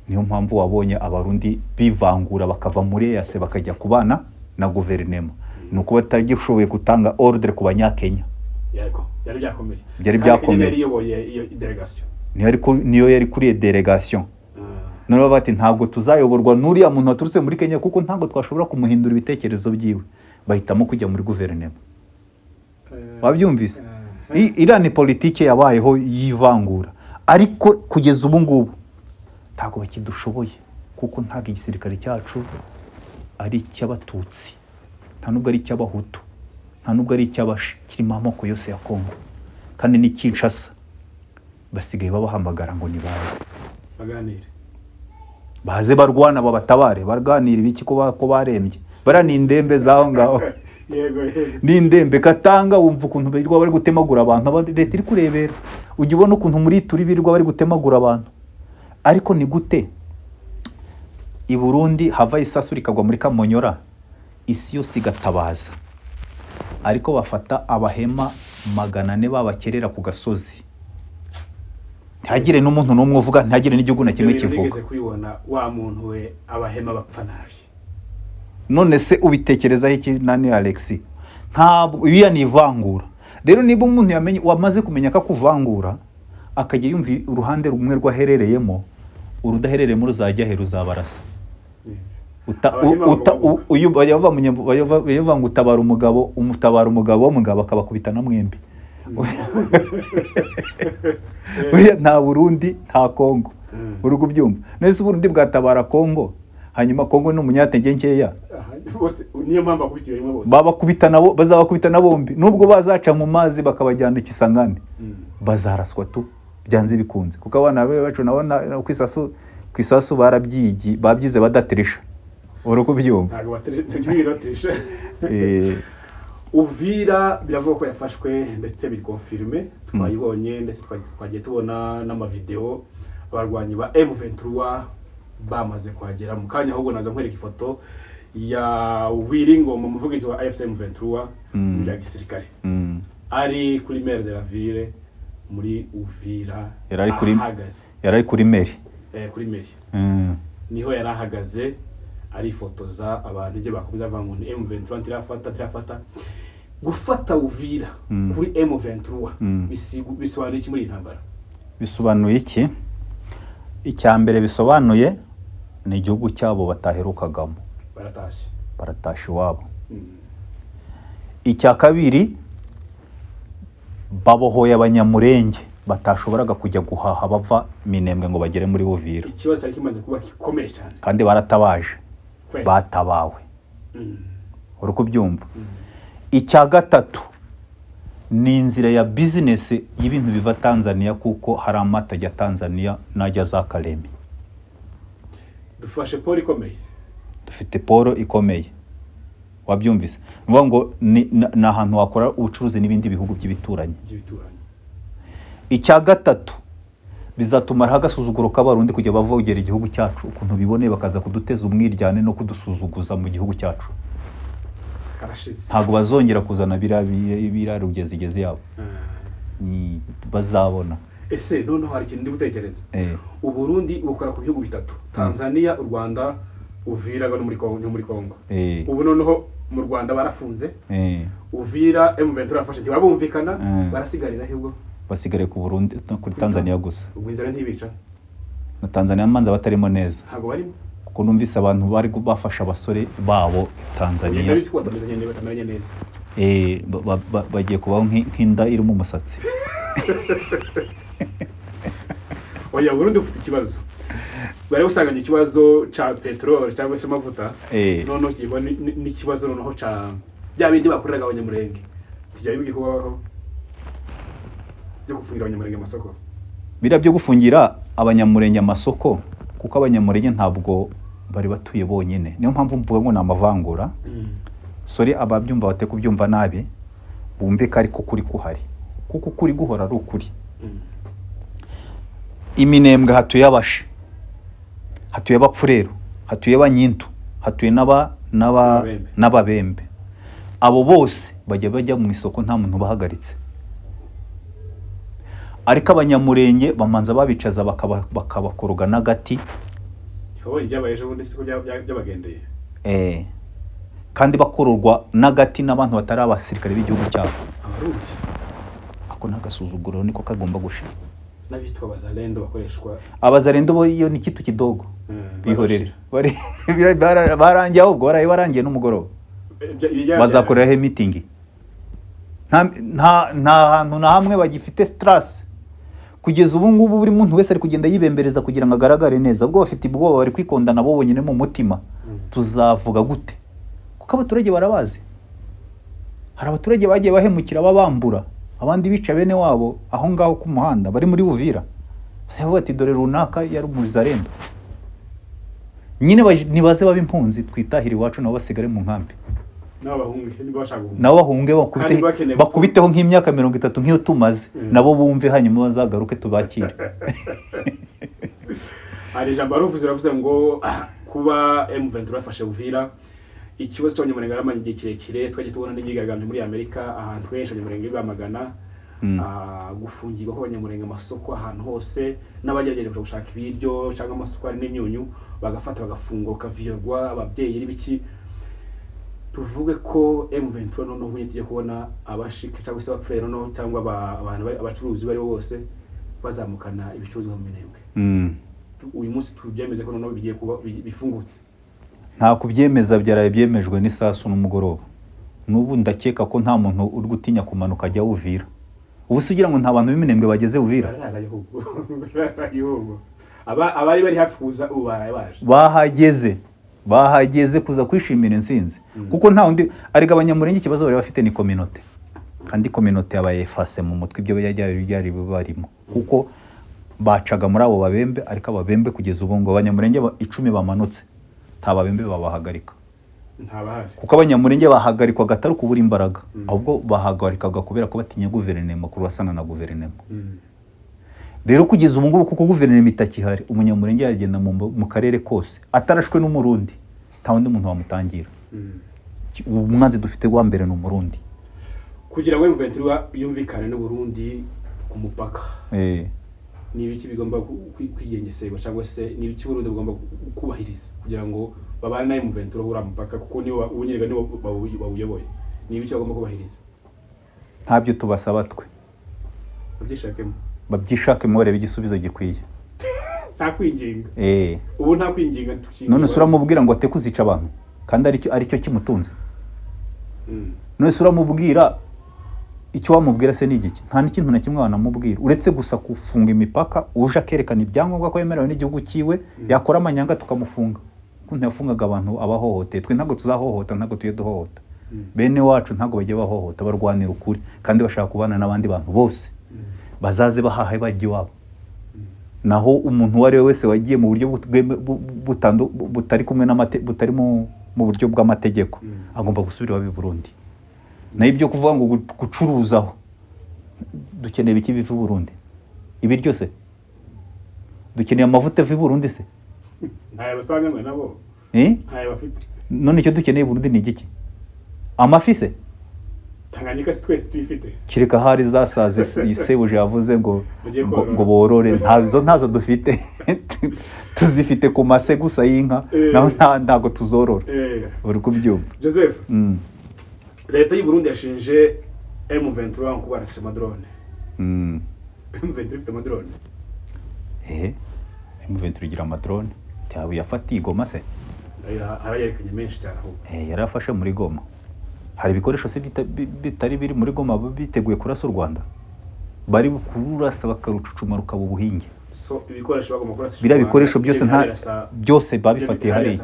Niyo mpamvu wabonye abarundi bivangura bakava muri EAC bakajya kubana na guverinema. Nuko batagishoboye gutanga ordre ku banyakenya. Yego, yari byakomeye. Byari byakomeye. Yari yoboye iyo delegation. Niyo yari kuri delegation. None bati ntabwo tuzayoborwa n'uriya muntu waturutse muri Kenya kuko ntabwo twashobora kumuhindura ibitekerezo byiwe. Bahitamo kujya muri guverinema. Wabyumvise? Iriya ni politike yabayeho yivangura. Ariko kugeza ubu ngubu ntabwo bakidushoboye kuko ntabwo igisirikare cyacu ari icy'abatutsi, nta nubwo ari icy'abahutu, nta nubwo ari icy'abashi, kirimo amoko yose ya Kongo. Kandi ni Kinshasa basigaye babahamagara ngo nibaze baganire, baze barwana babatabare, barganira ibiki ko barembye. Bara ni indembe zaho ngaho. Yego. Ni indembe Katanga, wumva ukuntu birirwa bari gutemagura abantu, leta iri kurebera. Ujya ubona ukuntu muri turi birirwa bari gutemagura abantu. Ariko ni gute i Burundi hava isasu rikagwa muri Kamonyora, isi yose igatabaza, ariko bafata abahema 400 babakerera ku gasozi, ntagire n'umuntu n'umwe uvuga, ntagire n'igihugu na kimwe kivuga. Nigeze kwibona wa muntu we abahema bapfa nabi. None se ubitekerezaho iki nani Alexis? Ntabwo iya ni ivangura. Rero niba umuntu yamenye wamaze kumenya ko kuvangura, akajya yumva uruhande rumwe rwaherereyemo, urudaherereyemo ruzajya he ruzabarasa. Uyu bayava ngo utabara umugabo, w'umugabo akabakubita na mwembi. Uriya nta Burundi nta Kongo. Uri kubyumva? Nese Burundi bwatabara Kongo, hanyuma Kongo n'umunyatenge nkeya. Bose niyo mpamvu akubitiye rimwe bose. Babakubita nabo, bazabakubita bombi. Nubwo bazaca mu mazi bakabajyana Kisangani, bazaraswa tu byanze bikunze. Kuko abana bacu nabona kwisasu babyize badateresha. Uri kubyumva? Ntabwo bateresha. Uvira biravuga ko yafashwe ndetse bikonfirme, twayibonye ndetse twagiye tubona n'amavideo abarwanyi ba M23 bamaze kuhagera. Mu kanya ahubwo naza nkwereka ifoto ya Wiringo mu muvugizi wa AFC M23 ya gisirikare, ari kuri maire de la ville muri Uvira. Yarari kuri maire. Kuri maire. Niho yarahagaze arifotoza abantu je bakomeza bavuga ngo M23 tirafata gufata Uvira kuri M23 bisobanuye iki muri intambara? Bisobanuye iki? Icyambere bisobanuye ni igihugu cyabo bataherukagamo, baratashe wabo. Icya kabiri, babohoye abanyamurenge batashoboraga kujya guhaha bava Minembwe ngo bagere muri Uvira. Ikibazo cyari kimaze kuba gikomeye cyane, kandi baratabaje, batabawe. Uri kubyumva? Icya gatatu ni inzira ya business y'ibintu biva Tanzania, kuko hari amata ya Tanzania najya za Kalemi. Dufashe poro ikomeye, dufite poro ikomeye. Wabyumvise? Nuvuga ngo ni ahantu wakora ubucuruzi n'ibindi bihugu by'ibituranyi. Icya gatatu, bizatuma hagasuzuguro k'abarundi kujya bavogera igihugu cyacu, ukuntu biboneye bakaza kuduteza umwiryane no kudusuzuguza mu gihugu cyacu. Ntabwo bazongera kuzana bira rugezigeze yabo. Bazabona. Ese none hari ikintu ndi gutekereza. Uburundi bukora ku bihugu bitatu: Tanzania, u Rwanda, Uvira no muri Kongo. Ubu noneho mu Rwanda barafunze. Uvira M23 afashe ntibabumvikana, barasigarira ahubwo basigare ku Burundi kuri Tanzania gusa. Ubwinzara ntibica na Tanzania manza batarimo neza. Ntabwo barimo. Kuko numvise abantu bari bafasha abasore babo Tanzania. Ndabisi ko batameze neza, batamenya neza. Bagiye kubaho nk'inda iri mu musatsi. Oya, Burundi ufite ikibazo. Bari usanganye ikibazo ca petrol cyangwa se amavuta. None kiba n'ikibazo noneho ca bya bindi bakoreraga abanyamurenge. Tijya bibi kubaho byo gufungira abanyamurenge amasoko. Bira byo gufungira abanyamurenge amasoko, kuko abanyamurenge ntabwo bari batuye bonyine. Niyo mpamvu mvuga ngo namavangura. Sorry ababyumva bate kubyumva nabi, bumve ko ariko kuri kuhari. Kuko kuri guhora ari ukuri. Iminembwe hatuye abashi, hatuye abapfurero, hatuye abanyintu, hatuye n'ababembe abo bose bajya mu isoko nta muntu bahagaritse, ariko abanyamurenge bamanza babicaza bakabakoroga n'agati kandi bakororwa n'agati n'abantu batari abasirikare b'igihugu cyabo. Ako n'agasuzuguro niko kagomba gushira. N'abitwa abazalendo bakoreshwa, abazalendo bo iyo ni kitu kidogo bihorere barangiye, ahubwo barangiye n'umugoroba bazakoreraho meeting. nta hantu na hamwe bagifite stress kugeza ubu ngubu. Buri muntu wese ari kugenda yibembereza kugira ngo agaragare neza, ubwo bafite ubwoba, bari kwikondana bo bonyine mu mutima. Tuzavuga gute? Kuko abaturage barabazi. Hari abaturage bagiye bahemukira babambura, abandi bica bene wabo aho ngaho ku muhanda bari muri Uvira. Bavuga ati dore runaka yari umuzarendo. Nyine nibaze baba impunzi twitahira iwacu nabo basigare mu nkambi. Nabo bahunge bakubiteho nk'imyaka 30 nk'iyo tumaze, nabo bumve hanyuma bazagaruke tubakire. Hari ijambo baruvuze ravuze ngo kuba M23 yafashe Uvira, ikibazo cy'abanyamurenge aramanye igihe kirekire. Twagiye tubona n'imyigaragambyo muri Amerika ahantu henshi abanyamurenge bamagana gufungirwa kw'abanyamurenge amasoko ahantu hose, n'abagerageje gushaka ibiryo cyangwa amasoko ari n'imyunyu bagafata bagafungwa bakaviyorwa ababyeyi n'ibiki. Tuvuge ko M23 noneho ubu tugiye kubona abashike cyangwa se abapfero no cyangwa abantu abacuruzi bari bose bazamukana ibicuruzwa mu Minembwe. Uyu munsi tubyemeze ko noneho bigiye kuba bifungutse. Nta kubyemeza byaraye byemejwe n'isasu n'umugoroba. N'ubu ndakeka ko nta muntu uri gutinya kumanuka ajya Uvira. Ubu sugira ngo nta bantu b'Iminembwe bageze Uvira. Abari bari hafi kuza ubu bahageze kuza kwishimira insinzi. Kuko nta undi ariga abanyamurenge ikibazo bari bafite ni communauté, kandi communauté yabaye face mu mutwe ibyo byari barimo, kuko bacaga muri abo babembe, ariko ababembe kugeza ubu ngo abanyamurenge 10 bamanutse nta babembe babahagarika. Kuko abanyamurenge bahagarikwa gatari kubura imbaraga, ahubwo bahagarikaga kubera ko batinya guverinema, kurasana na guverinema. Rero kugeza ubu ngubu kuko guverinoma itakihari, umunyamurenge yagenda mu karere kose atarashwe n'umurundi, nta wundi muntu wamutangira. Umwanzi dufite wa mbere ni umurundi. Kugira ngo M23 yumvikane n'u Burundi ku mupaka, ni ibiki bigomba kwigengesera cyangwa se ni ibiki Burundi bugomba kubahiriza kugira ngo babane na M23 ura mupaka, kuko nibo ubunyerega nibo bawuyoboye, ni ibiki bagomba kubahiriza? Ntabyo tubasaba twe, babyishakemo barebe igisubizo gikwiye. Nta kwinginga. Ubu nta kwinginga tukinga. None sura mubwira ngo ate kuzica abantu kandi aricyo kimutunze. None sura mubwira icyo wamubwira se ni igiki? Nta n'ikintu na kimwe wanamubwira uretse gusa kufunga imipaka, uje akerekana ibyangombwa ko yemerewe n'igihugu kiwe, yakora amanyanga tukamufunga. Kuntu yafungaga abantu abahohote, twe ntago tuzahohota, ntago tuye duhohota. Bene wacu ntago bajye bahohota, barwanira ukuri kandi bashaka kubana n'abandi bantu bose. Bazaze bahahe bajye wabo. Naho umuntu wari wese wagiye mu buryo butari kumwe butari mu buryo bw'amategeko agomba gusubira wabi Burundi. Na ibyo kuvuga ngo gucuruzaho dukeneye biki biva Burundi? Ibi ryose dukeneye amavuta ava Burundi se? Ntaye basanganywe nabo. Ntaye bafite. None icyo dukeneye Burundi ni igiki? Amafi se? Tanganyika twese tuyifite. Kireka hari zasaze isebuje yavuze ngo borore, ntazo dufite. Tuzifite ku mase gusa y'inka, naho ntago tuzorora. Uri kubyumva? Joseph, leta y'u Burundi yashinje M23 ko barashe amadrone. M23 ifite amadrone. M23 igira amadrone. Tawe yafatiye Goma se? Arayerekanye menshi cyane ahubwo. Yarafashe muri Goma. Hari ibikoresho se bitari biri muri Goma biteguye kurasa u Rwanda, bari kurasa bakarucucuma rukaba ubuhinge. So ibikoresho bagomba kurasa bira bikoresho byose babifatiye hari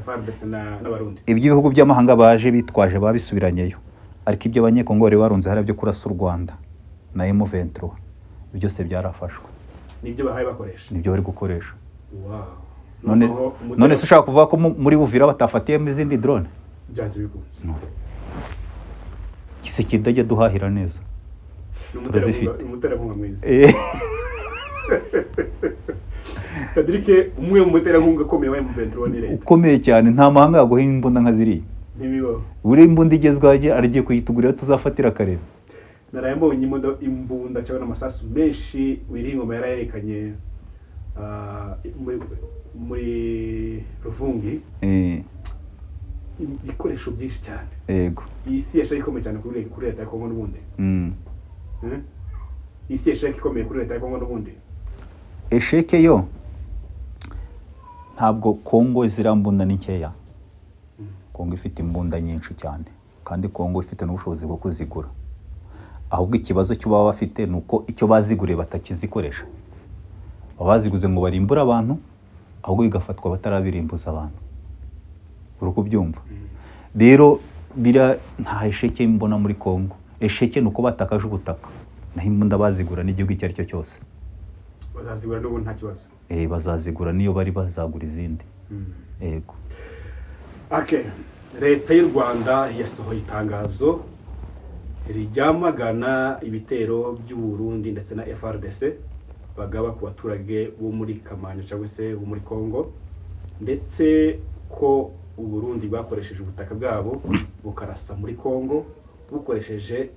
iby'ibihugu by'amahanga baje bitwaje babisubiranyeyo, ariko ibyo abanyekongo bari barunze hari byo kurasa u Rwanda na M23 byose byarafashwe. Nibyo bahaye bakoresha, nibyo bari gukoresha. None se ushaka kuvuga ko muri Buvira batafatiye mu izindi drone? Byanze bikunze. Kiseke dajya duhahira neza. Turazifite. Umuterankunga mwiza. C'est-à-dire que umwe mu muterankunga komeye wa M23 ni leta. Ukomeye cyane, nta mahanga yaguha imbunda nka ziri. ntibibaho. uri imbunda igezweho agiye kuyitugurira tuzafatira akareba. Naraye mbonye imbunda cyangwa n'amasasu menshi Wiringoma yarayerekanye muri Ruvungi. Ibikoresho byinshi cyane. Yego. Iyi si yashaka ikomeye cyane kuri leta ya Kongo n'ubundi. Isi yashaka ikomeye kuri leta ya Kongo n'ubundi. Esheke yo ntabwo Kongo zirambunda ni nkeya. Kongo ifite imbunda nyinshi cyane kandi Kongo ifite n'ubushobozi bwo kuzigura. Ahubwo ikibazo cyo baba bafite nuko icyo baziguriye batakizikoresha. Abaziguze ngo barimbura abantu ahubwo bigafatwa batarabirimbuza abantu. Uruko byumva. Rero bira nta esheke mbona muri Kongo. Esheke nuko batakaje ubutaka. Naho imbunda bazigura n'igihugu icyo ari cyo cyose. Bazazigura n'ubu nta kibazo. Bazazigura niyo bari bazagura izindi. Yego. Okay. Leta y'u Rwanda yasohoye itangazo rijyamagana ibitero by'u Burundi ndetse na FRDC bagaba ku baturage bo muri Kamanyo cyangwa se bo muri Kongo, ndetse ko u Burundi bakoresheje ubutaka bwabo bukarasa muri Kongo bukoresheje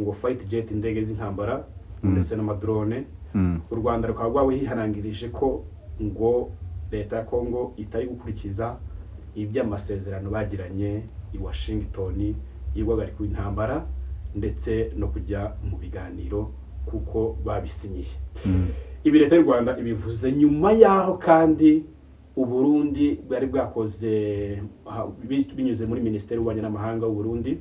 ngo fight jet, indege z'intambara ndetse n'amadrone. U Rwanda rukaba rwawihanangirije ko ngo leta ya Kongo itari gukurikiza iby'amasezerano bagiranye i Washington y'iguhagarika intambara ndetse no kujya mu biganiro kuko babisinyiye. Ibi leta y'u Rwanda ibivuze nyuma yaho kandi u Burundi bwari bwakoze binyuze muri Minisiteri y'Ububanyi n'Amahanga w'u Burundi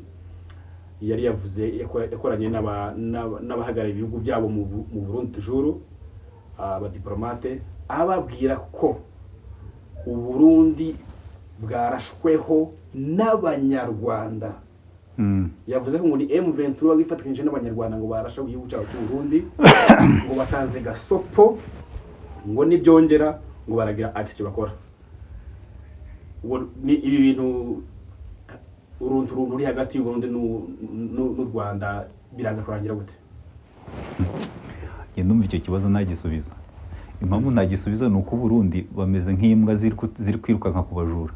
yari yavuze yakoranye n'abahagarariye ibihugu byabo mu Burundi toujours abadiplomate ababwira ko u Burundi bwarashweho n'abanyarwanda. Yavuze ko muri M23 wifatikanyije n'abanyarwanda ngo barasha igihugu cyabo cy'u Burundi ngo batanze gasopo ngo nibyongera ngo baragira action bakora. Ni ibi bintu uruntu ruri hagati y'u Burundi n'u Rwanda biraza kurangira gute? Ndumva icyo kibazo nagisubiza. Impamvu nagisubiza ni uko Burundi bameze nk'imbwa ziri kwiruka nka kubajura.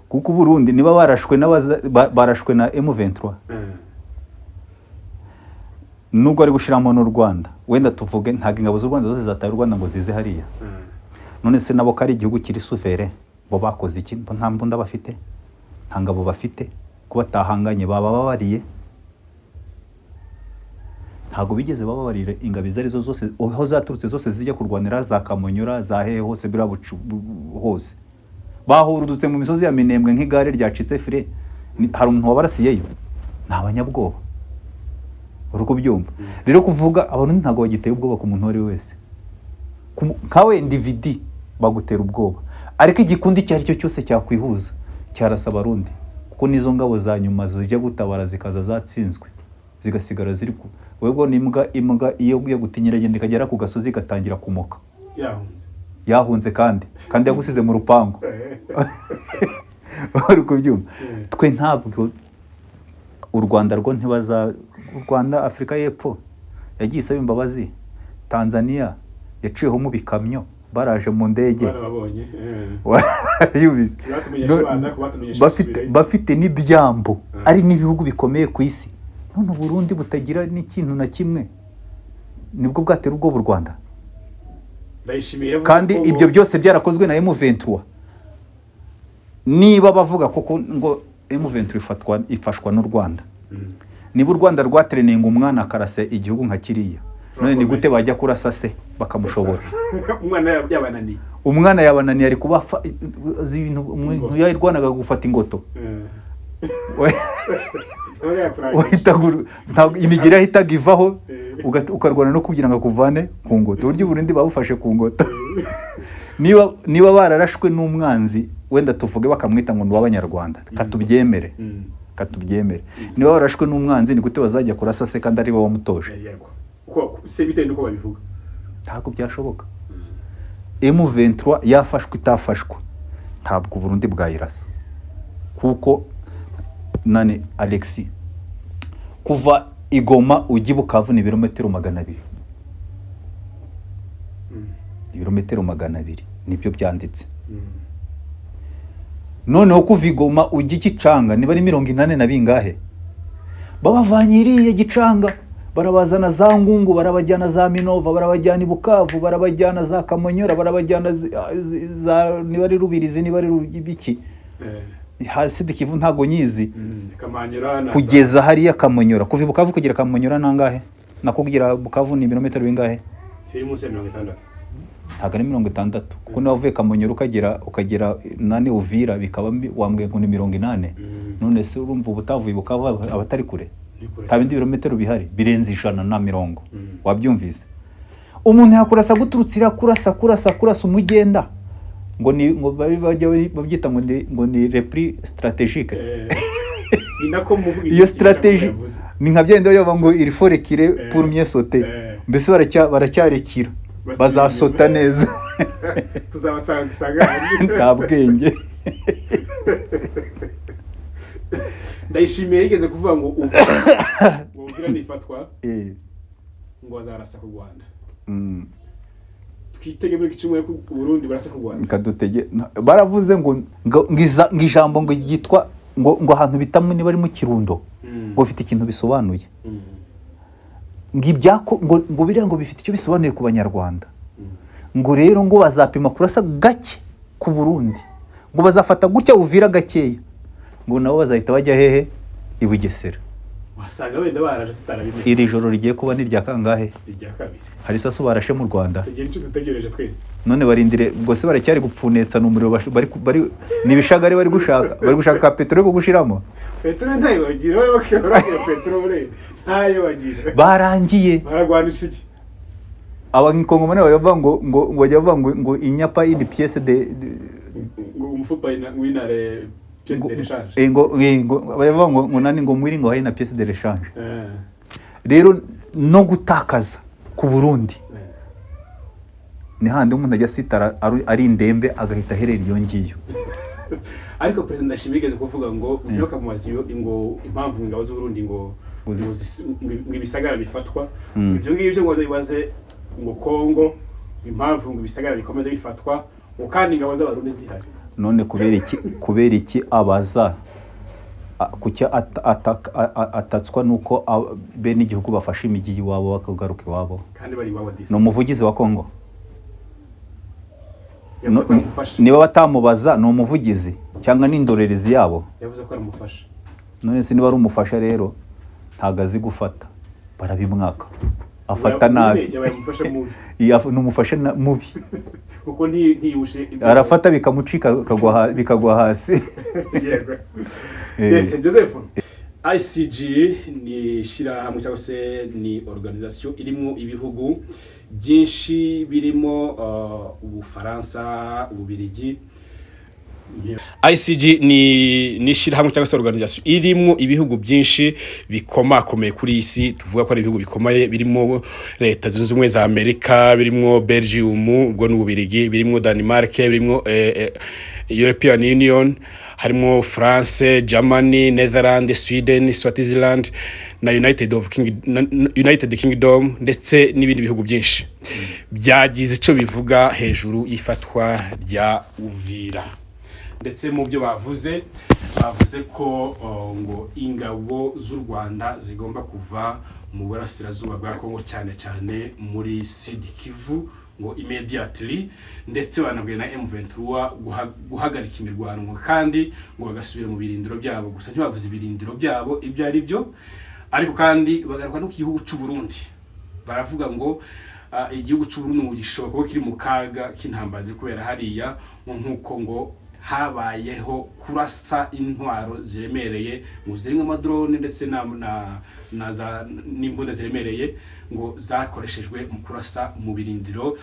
Kuko Burundi niba barashwe na M23 nubwo ari gushiramo n'u Rwanda, wenda tuvuge ntago ingabo z'u Rwanda zose zataye u Rwanda ngo zize hariya. None se nabo kari igihugu kiri sufere bo bakoze iki? Nta mbunda bafite, nta ngabo bafite, kuba batahanganye baba babariye. Ntago bigeze bababarira ingabo izo arizo zose aho zaturutse zose zijya kurwanira za Kamonyura za hehe hose birabucu hose. Bahurudutse mu misozi ya Minembwe nk'igare ryacitse fire, hari umuntu wabarasiyeyo. Ni abanyabwoba. Uruko byumva. Rero kuvuga abantu ntago bagiteye ubwoba ku muntu wari wese. Kawe individu bagutera ubwoba. Ariko igikundi cyari cyo cyose cyakwihuza cyarasa Barundi. Kuko nizo ngabo za nyuma zijya gutabara zikaza zatsinzwe. Zigasigara ziri ku wego imbwa iyo ugiye gutinyira agenda ikagera ku gasozi gatangira kumoka. Yahunze kandi yagusize mu rupango. Uruko byumva. Twe ntabwo u Rwanda rwo ntibaza u Rwanda Afrika y'Epfo yagiye isaba imbabazi. Tanzania yaciyeho mu bikamyo baraje mu ndege. Barababonye. Yubize. Bafite n'ibyambo ari n'ibihugu bikomeye ku isi. None Burundi butagira n'ikintu na kimwe nibwo bwatera ubwo u Rwanda. Kandi ibyo byose byarakozwe na M23. Niba bavuga koko ngo M23 ifashwa n'u Rwanda, niba u Rwanda rwatereninga umwana akarase igihugu nka kiriya, none ni gute bajya kurasa se bakamushobora? Umwana yabananiye ari kuba ibintu umuntu yayirwanaga gufata ingoto. Imigira ahitaga ivaho ukarwana no kugira ngo akuvane ku ngoto. Uburyo Burundi babufashe ku ngoto. Niba bararashwe n'umwanzi wenda tuvuge bakamwita ngo n'abanyarwanda, katubyemere. Niba barashwe n'umwanzi ni gute bazajya kurasa se kandi ari bo bamutoje? Uko se bitewe nuko babivuga ntabwo byashoboka. M23 yafashwe itafashwe ntabwo Burundi bwayirasa. Kuko nane Alexis kuva Igoma ujya Bukavu ni ibirometero 200. Ibirometero 200 nibyo byanditse. noneho kuva i Goma ujya i Gicanga niba ari 80 na bingahe, babavanye iriya Gicanga barabazana za Ngungu, barabajyana za Minova, barabajyana i Bukavu, barabajyana za Kamonyora, barabajyana za niba ari Rubirizi, niba ari Rubiki hasi Kivu ntago nyizi, kugeza hariya Kamonyora, kuva i Bukavu kugera Kamonyora nangahe, nako kugira Bukavu ni ibirometero bingahe? Kiri munsi ya 60. Ntago ari 60, kuko nawe uvuye Kamonyora ukagera nane Uvira bikaba wambwiye ngo ni 80. None se urumva ubutavuye Bukavu abatari kure, tabindi ibirometero bihari birenze 150. Wabyumvise? Umuntu yakurasa guturutsira kurasa umugenda ngo babyita ngo ni repli stratégique. Inako muvuga iyo stratégie ni nka byende yo ngo il faut reculer pour mieux sauter. Mbese baracyarekira bazasota neza. Tuzabasanga nta bwenge. Ndayishimiye yigeze kuvuga ngo ubwira nifatwa ngo azarasa ku Rwanda. Twitege muri kicumwe ku Burundi barasa ku Rwanda. Kadutege baravuze ngo ngijambo ngo yitwa ngo ahantu bitamwe ni bari mu Kirundo ngo bifite ikintu bisobanuye. Ngibyako ngo biriya ngo bifite icyo bisobanuye ku Banyarwanda. Ngo rero ngo bazapima kurasa gake ku Burundi, ngo bazafata gutya Uvira gakeya, ngo nabo bazahita bajya hehe i Bugesera. Wasanga wenda baraje tutarabimenye. Iri joro rigiye kuba ni rya kangahe? Irya kabiri. Hari saso barashe mu Rwanda. Tugiye icyo dutegereje twese. None barindire bwose baracyari gupfunetsa n'umuriro bari nibishagare bari gushaka petrol yo gushiramo. Petrol ntayo bagira, bari bakora petrol ntayo bagira. Barangiye. Baragwanisha iki? Abangikongomane bavuga ngo bajya bavuga ngo inyapa ini pièce de umufupa winare pièce de rechange. Ngo bavuga ngo nani ngo mwiri ngo hari na pièce de rechange. Rero no gutakaza ku Burundi ni handi umuntu ajya sitara ari indembe agahita herera iyo ngiyo. Ariko president Ndashimigeze kuvuga ngo uyoka mu maziyo ngo impamvu ingabo z'u Burundi ngo ibisagara bifatwa, ibyo ngibyo ngo zibaze ngo Kongo impamvu ngo ibisagara bikomeze bifatwa kandi ingabo z'Abarundi zihari. None kubera iki abaza kucya atatswa nuko bene igihugu bafashe imigi iwabo bakagaruka iwabo kandi bari iwabo disi. No muvugizi wa Kongo niba batamubaza no umuvugizi cyangwa n'indorerezi yabo yavuze ko aramufasha. None se niba ari umufasha rero ntagazi gufata barabimwaka afata nabi n'umufasha mubi uko ntiyushe arafata bikamucika bikagwa hasi. Yes, Joseph. ICG ni shirahamwe cyangwa se ni organisation irimo ibihugu byinshi birimo Ubufaransa, Ububirigi. ICG ni shirahamwe cyangwa se organisation irimo ibihugu byinshi bikomakomeye kuri isi, tuvuga ko ari ibihugu bikomeye birimo Leta Zunze Ubumwe za Amerika, birimo Belgium, ubwo n'Ububirigi, birimo Denmark, birimo European Union, harimo France, Germany, Netherlands, Sweden, Switzerland na United Kingdom ndetse n'ibindi bihugu byinshi byagize icyo bivuga hejuru y'ifatwa rya Uvira. Ndetse mu byo bavuze ko ngo ingabo z'u Rwanda zigomba kuva mu burasirazuba bwa Kongo cyane muri Sud Kivu ngo immediately, ndetse banabwiye na M23 guhagarika imirwano kandi ngo bagasubira mu birindiro byabo. Gusa ntibavuze ibirindiro byabo ibyo ari byo, ariko kandi bagaruka no ku gihugu cy'u Burundi. Baravuga ngo igihugu cy'u Burundi ngo gishoboka ko kiri mu kaga k'intambazi kubera hariya nk'uko ngo habayeho kurasa intwaro ziremereye mu zirimo amadrone ndetse n'imbunda ziremereye ngo zakoreshejwe mu kurasa mu birindiro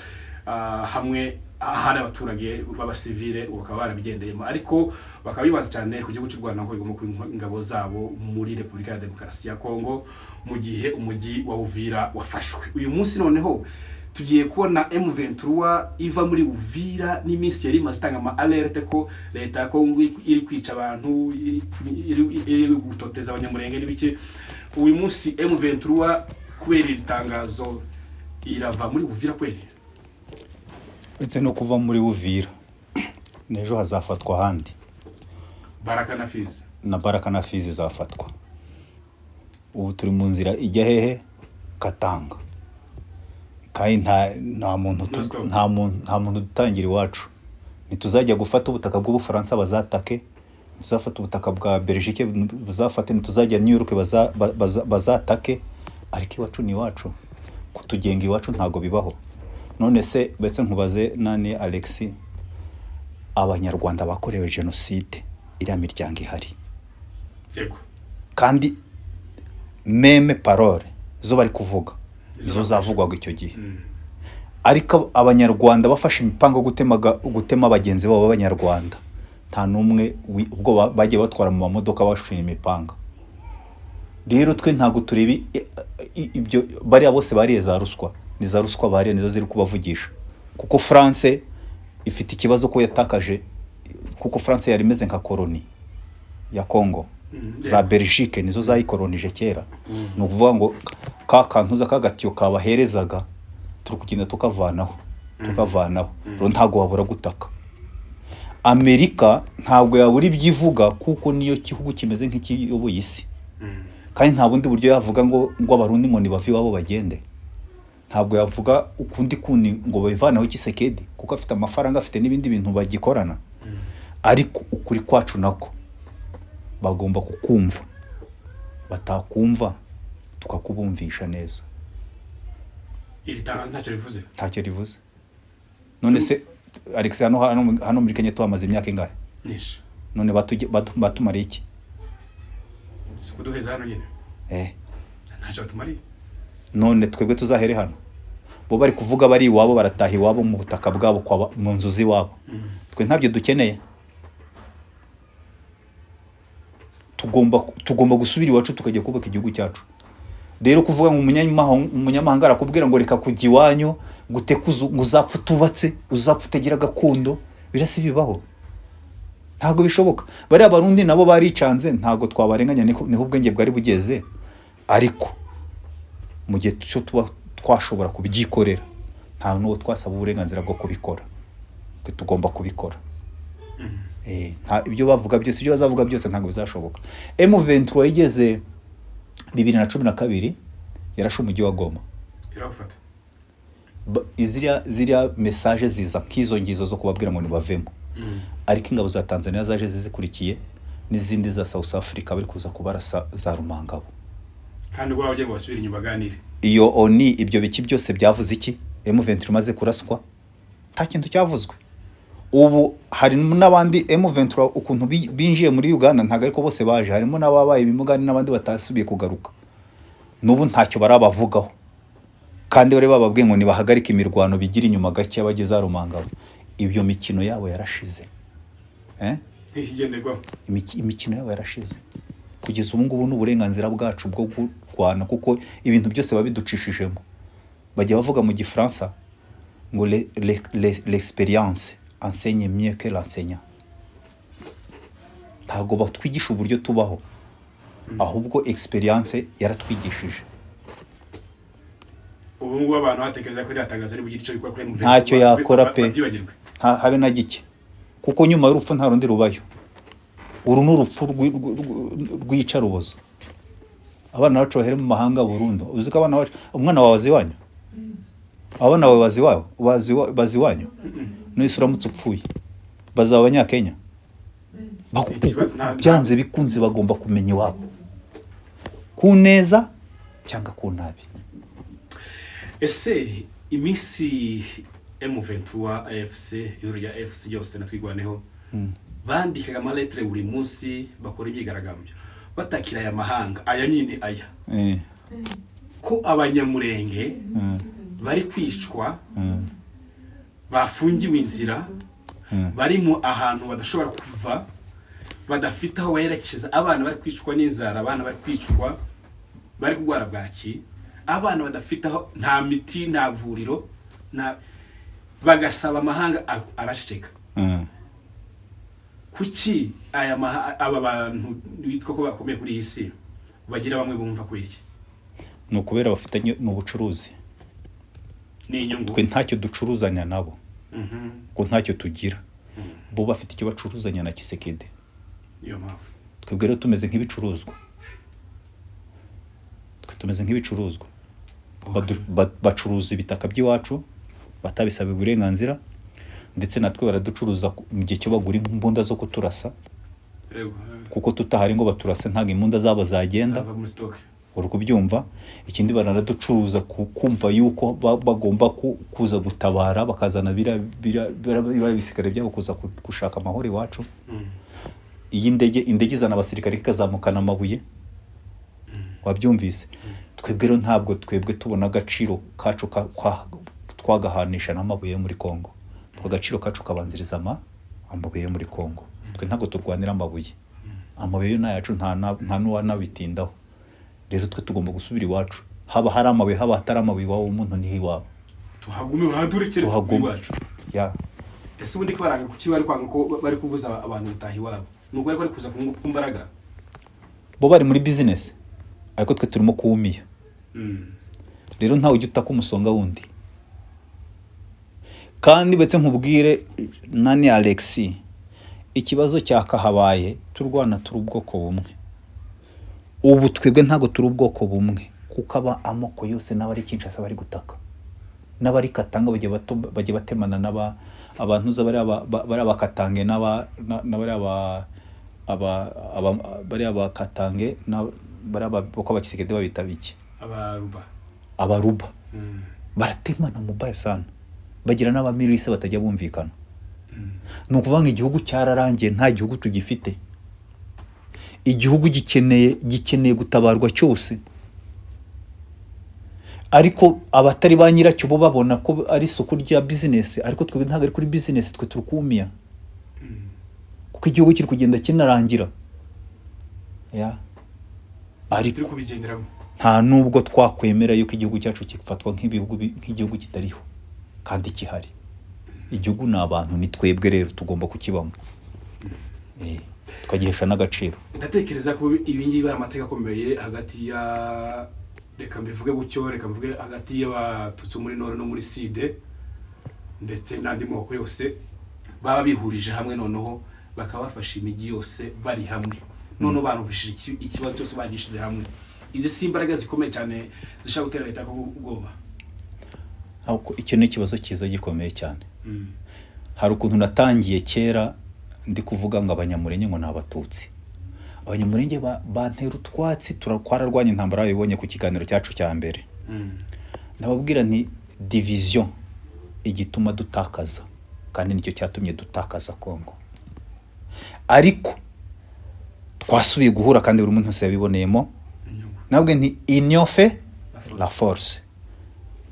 hamwe hari abaturage b'abasivile bakaba barabigendeyemo, ariko bakaba bibaza cyane ku gihugu cy'u Rwanda ngo igomba kuba ingabo zabo muri Repubulika ya Demokarasi ya Kongo mu gihe umujyi wa Uvira wafashwe. Uyu munsi noneho tugiye kubona M23 iva muri Uvira n'iminsi yari imaze itanga ama alerte ko Leta ya Kongo iri kwica abantu, iri gutoteza abanyamurenge n'ibiki. Uyu munsi M23 kubera itangazo irava muri Uvira kweri? Ndetse no kuva muri Uvira nejo hazafatwa handi Baraka na Fizi zafatwa. Ubu turi mu nzira ijya hehe? Katanga. Kandi nta muntu dutangira iwacu. Nituzajya gufata ubutaka bw'Ubufaransa bazatake, tuzafata ubutaka bwa Belgique buzafate, nituzajya New York bazatake, ariko iwacu ni iwacu. Kutugenga iwacu ntago bibaho. None se betse nkubaze nani Alexis, abanyarwanda bakorewe genocide iriya miryango ihari. Yego. Kandi meme parole zo bari kuvuga zo zavugwaga icyo gihe. Ariko abanyarwanda bafashe imipango gutema abagenzi babo b'abanyarwanda, nta numwe ubwo bagiye batwara mu mamodoka bashina imipanga. Rero twe ntago turibi ibyo bari bose bariye za ruswa, ni za ruswa bariye nizo ziri kubavugisha. Kuko France ifite ikibazo ko yatakaje, kuko France yari imeze nka koloni ya Congo. Za Belgique nizo zayikolonije kera. No kuvuga ngo kantuza kagatiyo kabaherezaga turi kugenda tukavanaho. Rero ntago wabura gutaka. Amerika ntabwo yabura ibyivuga kuko niyo gihugu kimeze nk'ikiyoboye isi. Kandi nta bundi buryo yavuga ngo abarundi ngo nibavi wabo bagende. Ntabwo yavuga ukundi ngo bivanaho Kisekedi kuko afite amafaranga, afite n'ibindi bintu bagikorana. Ariko ukuri kwacu nako bagomba kukumva. Batakumva tukakubumvisha neza. Iri tangazo ntacyo rivuze. None se Alex hano muri Kenya tuhamaze imyaka ingahe? Nishi. None batumariye iki? Sikuduheza hano nyine. Ntacyo batumariye. None twebwe tuzahere hano. Bo bari kuvuga bari iwabo, barataha iwabo mu butaka bwabo kwa mu nzuzi wabo. Twe ntabyo dukeneye. Tugomba gusubira iwacu tukajya kubaka igihugu cyacu. Rero kuvuga ngo umunyamahanga arakubwira ngo reka kujya iwanyu gutekuza uzapfa tubatse, uzapfa utagira gakondo, birasi bibaho. Ntago bishoboka. Bari abarundi nabo baricanze, ntago twabarenganya, niho ubwenge bwari bugeze. Ariko mu gihe cyo tuba twashobora kubyikorera, nta n'uwo twasaba uburenganzira bwo kubikora. Twe tugomba kubikora. Ibyo bavuga byose, ibyo bazavuga byose ntago bizashoboka. M23 yigeze 2012 yarashe umujyi wa Goma. Irafata. Ziriya message ziza kizo ngizo zo kubabwira ngo nibavemo. Ariko ingabo za Tanzania zaje zizikurikiye n'izindi za South Africa bari kuza kubarasa za Rumangabo. Kandi gwa bagiye basubira inyuma ganire. Iyo oni ibyo biki byose byavuze iki? M23 maze kuraswa nta kintu cyavuzwe. Ubu hari n'abandi M23 ukuntu binjiye muri Uganda, ntago ariko bose baje, harimo n'ababaye bimugani n'abandi batasubiye kugaruka. Nubu ntacyo barabavugaho. Kandi bari bababwiye ngo nibahagarika imirwano bigira inyuma gake abageze Rumangabo. Ibyo mikino yabo yarashize. Ikigenderwa. Imikino yabo yarashize. Kugeza ubu ngubu n'uburenganzira bwacu bwo kurwana, kuko ibintu byose babiducishijemo. Bajya bavuga mu Gifaransa ngo l'expérience enseigne mieux que l'enseignant. Ntago batwigisha uburyo tubaho, ahubwo experience yaratwigishije. Ubu ngubu abantu batekereza ko iratangaza ari bugira icyo bikora kuri M23. Ntacyo yakora pe. Habe na gike. Kuko nyuma y'urupfu nta rundi rubayo. Uru n'urupfu rwica rubozo. Abana bacu bahere mu mahanga burundu. Uzi ko abana bacu, umwana wawe waziwanyu? Abana bawe baziwanyu? Nese uramutse upfuye bazaba abanyakenya. Byanze bikunze bagomba kumenya iwabo, ku neza cyangwa ku nabi. Ese imisi M23 AFC y'urya AFC yose natwigwaneho bandikaga amaletre buri munsi bakora imyigaragambyo batakira aya mahanga aya nyine aya ko abanyamurenge bari kwicwa, bafungiwe inzira, bari mu ahantu badashobora kuva, badafite aho baherekeza, abana bari kwicwa n'inzara, abana bari kwicwa, bari kugwara bwaki, abana badafite aho, nta miti, nta vuriro, bagasaba amahanga arasheceka. Kuki aba bantu bitwa ko bakomeye kuri iyi si bagira bamwe bumva ko iki? No kubera bafitanye mu bucuruzi n'inyungu. Twe ntacyo ducuruzanya nabo. Ko ntacyo tugira. Bo bafite icyo bacuruzanya na Kisekedi. niyo mpamvu twebwe rero tumeze nk'ibicuruzwa, tumeze nk'ibicuruzwa. Bacuruza ibitaka by'iwacu batabisabiye uburenganzira, ndetse natwe baraducuruza mu gihe cyo bagura imbunda zo kuturasa, kuko tutahari ngo baturase ntabwo imbunda zabo zagenda, uri kubyumva. Ikindi baranaducuruza kumva yuko bagomba kuza gutabara, bakazana bira bisikare byabo kuza gushaka amahoro iwacu. Iyi indege izana abasirikare ikazamukana amabuye, wabyumvise. Twebwe rero ntabwo twebwe tubona agaciro kacu twagahanisha n'amabuye yo muri Kongo. Agaciro kacu kabanziriza amabuye yo muri Kongo. Twe ntabwo turwanira amabuye, amabuye yo nayacu nta n'uwanabitindaho. Rero twe tugomba gusubira iwacu, haba hari amabuye haba hatari amabuye, iwabo umuntu niho iwabo. Tuhagume badurekere iwacu. Ya ese ubundi baranga kuki bari kwanga ko bari kubuza abantu gutaha iwabo? Nuko bari kuza kumbaraga, bo bari muri business, ariko twe turimo kuwumiya. Rero ntawe ujya utaka umusonga wundi. Kandi betse nkubwire nani Alexis, ikibazo cyakahabaye turwana turi ubwoko bumwe. Ubu twebwe ntago turi ubwoko bumwe, kuko aba amoko yose n'abari Kinshasa bari gutaka, n'abari Katanga bagiye batemana abantu za bari abakatange bari abakatange bari abako bakisigede babita biki abaruba baratemana mu baya sana, bagira n'abamirise batajya bumvikana. Nukuvanga igihugu cyararangiye, nta gihugu tugifite. Igihugu gikeneye gutabarwa cyose, ariko abatari ba nyiracyo bo babona ko ari isoko rya business, ariko twe ntabwo ari kuri business, twe turukumiya, kuko igihugu kiri kugenda kinarangira. Ariko kubigenderamo nta nubwo twakwemera yuko igihugu cyacu kifatwa nk'igihugu kitariho kandi kihari. Igihugu ni abantu, ni twebwe rero tugomba kukibamo, tukagihesha n'agaciro. Ndatekereza ko ibi ngibi ari amateka akomeye hagati ya, reka mbivuge gutyo, reka mvuge hagati y'abatutsi muri Nord no muri Sud, ndetse n'andi moko yose baba bihurije hamwe, noneho bakabafasha imigi yose bari hamwe, noneho banuvishije ikibazo cyose bagishize hamwe. Izi simbaraga zikomeye cyane zishaka gutera leta ko ubwoba. Ahubwo icyo ni ikibazo cyiza gikomeye cyane. Hari ukuntu natangiye kera ndi kuvuga ngo abanyamurenge ngo n'abatutsi. Abanyamurenge bantera utwatsi, twararwanya intambara babibonye ku kiganiro cyacu cya mbere. Ndababwira nti division igituma dutakaza, kandi nicyo cyatumye dutakaza Kongo. Ariko twasubiye guhura kandi buri muntu wese yabiboneyemo. Nabwe nti union fait la force.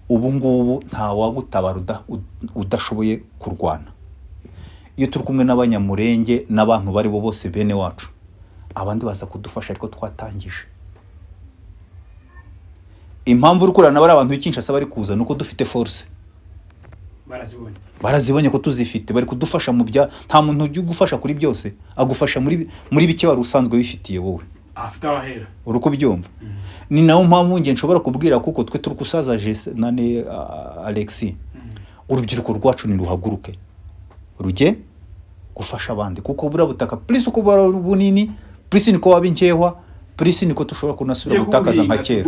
Ubu ngubu nta wagutabara udashoboye kurwana. Iyo turi kumwe n'abanyamurenge n'abantu bari bo bose bene wacu, abandi baza kudufasha, ariko twatangije. Impamvu urukurana bari abantu b'Kinshasa bari kuza nuko dufite force. Barazibonye ko tuzifite, bari kudufasha mu bya, nta muntu ujye gufasha kuri byose, agufasha muri bike wari usanzwe bifitiye wowe. Afite abahera. Uruko byumva. Ni nawo mpamvu nge nshobora kubwira kuko twe turi kusaza nane Alexis. Urubyiruko rwacu ni ruhaguruke, rujye gufasha abandi, kuko bura butaka plus uko bunini, plus niko wabinkehwa, plus niko tushobora kunasubira gutakaza nka kera.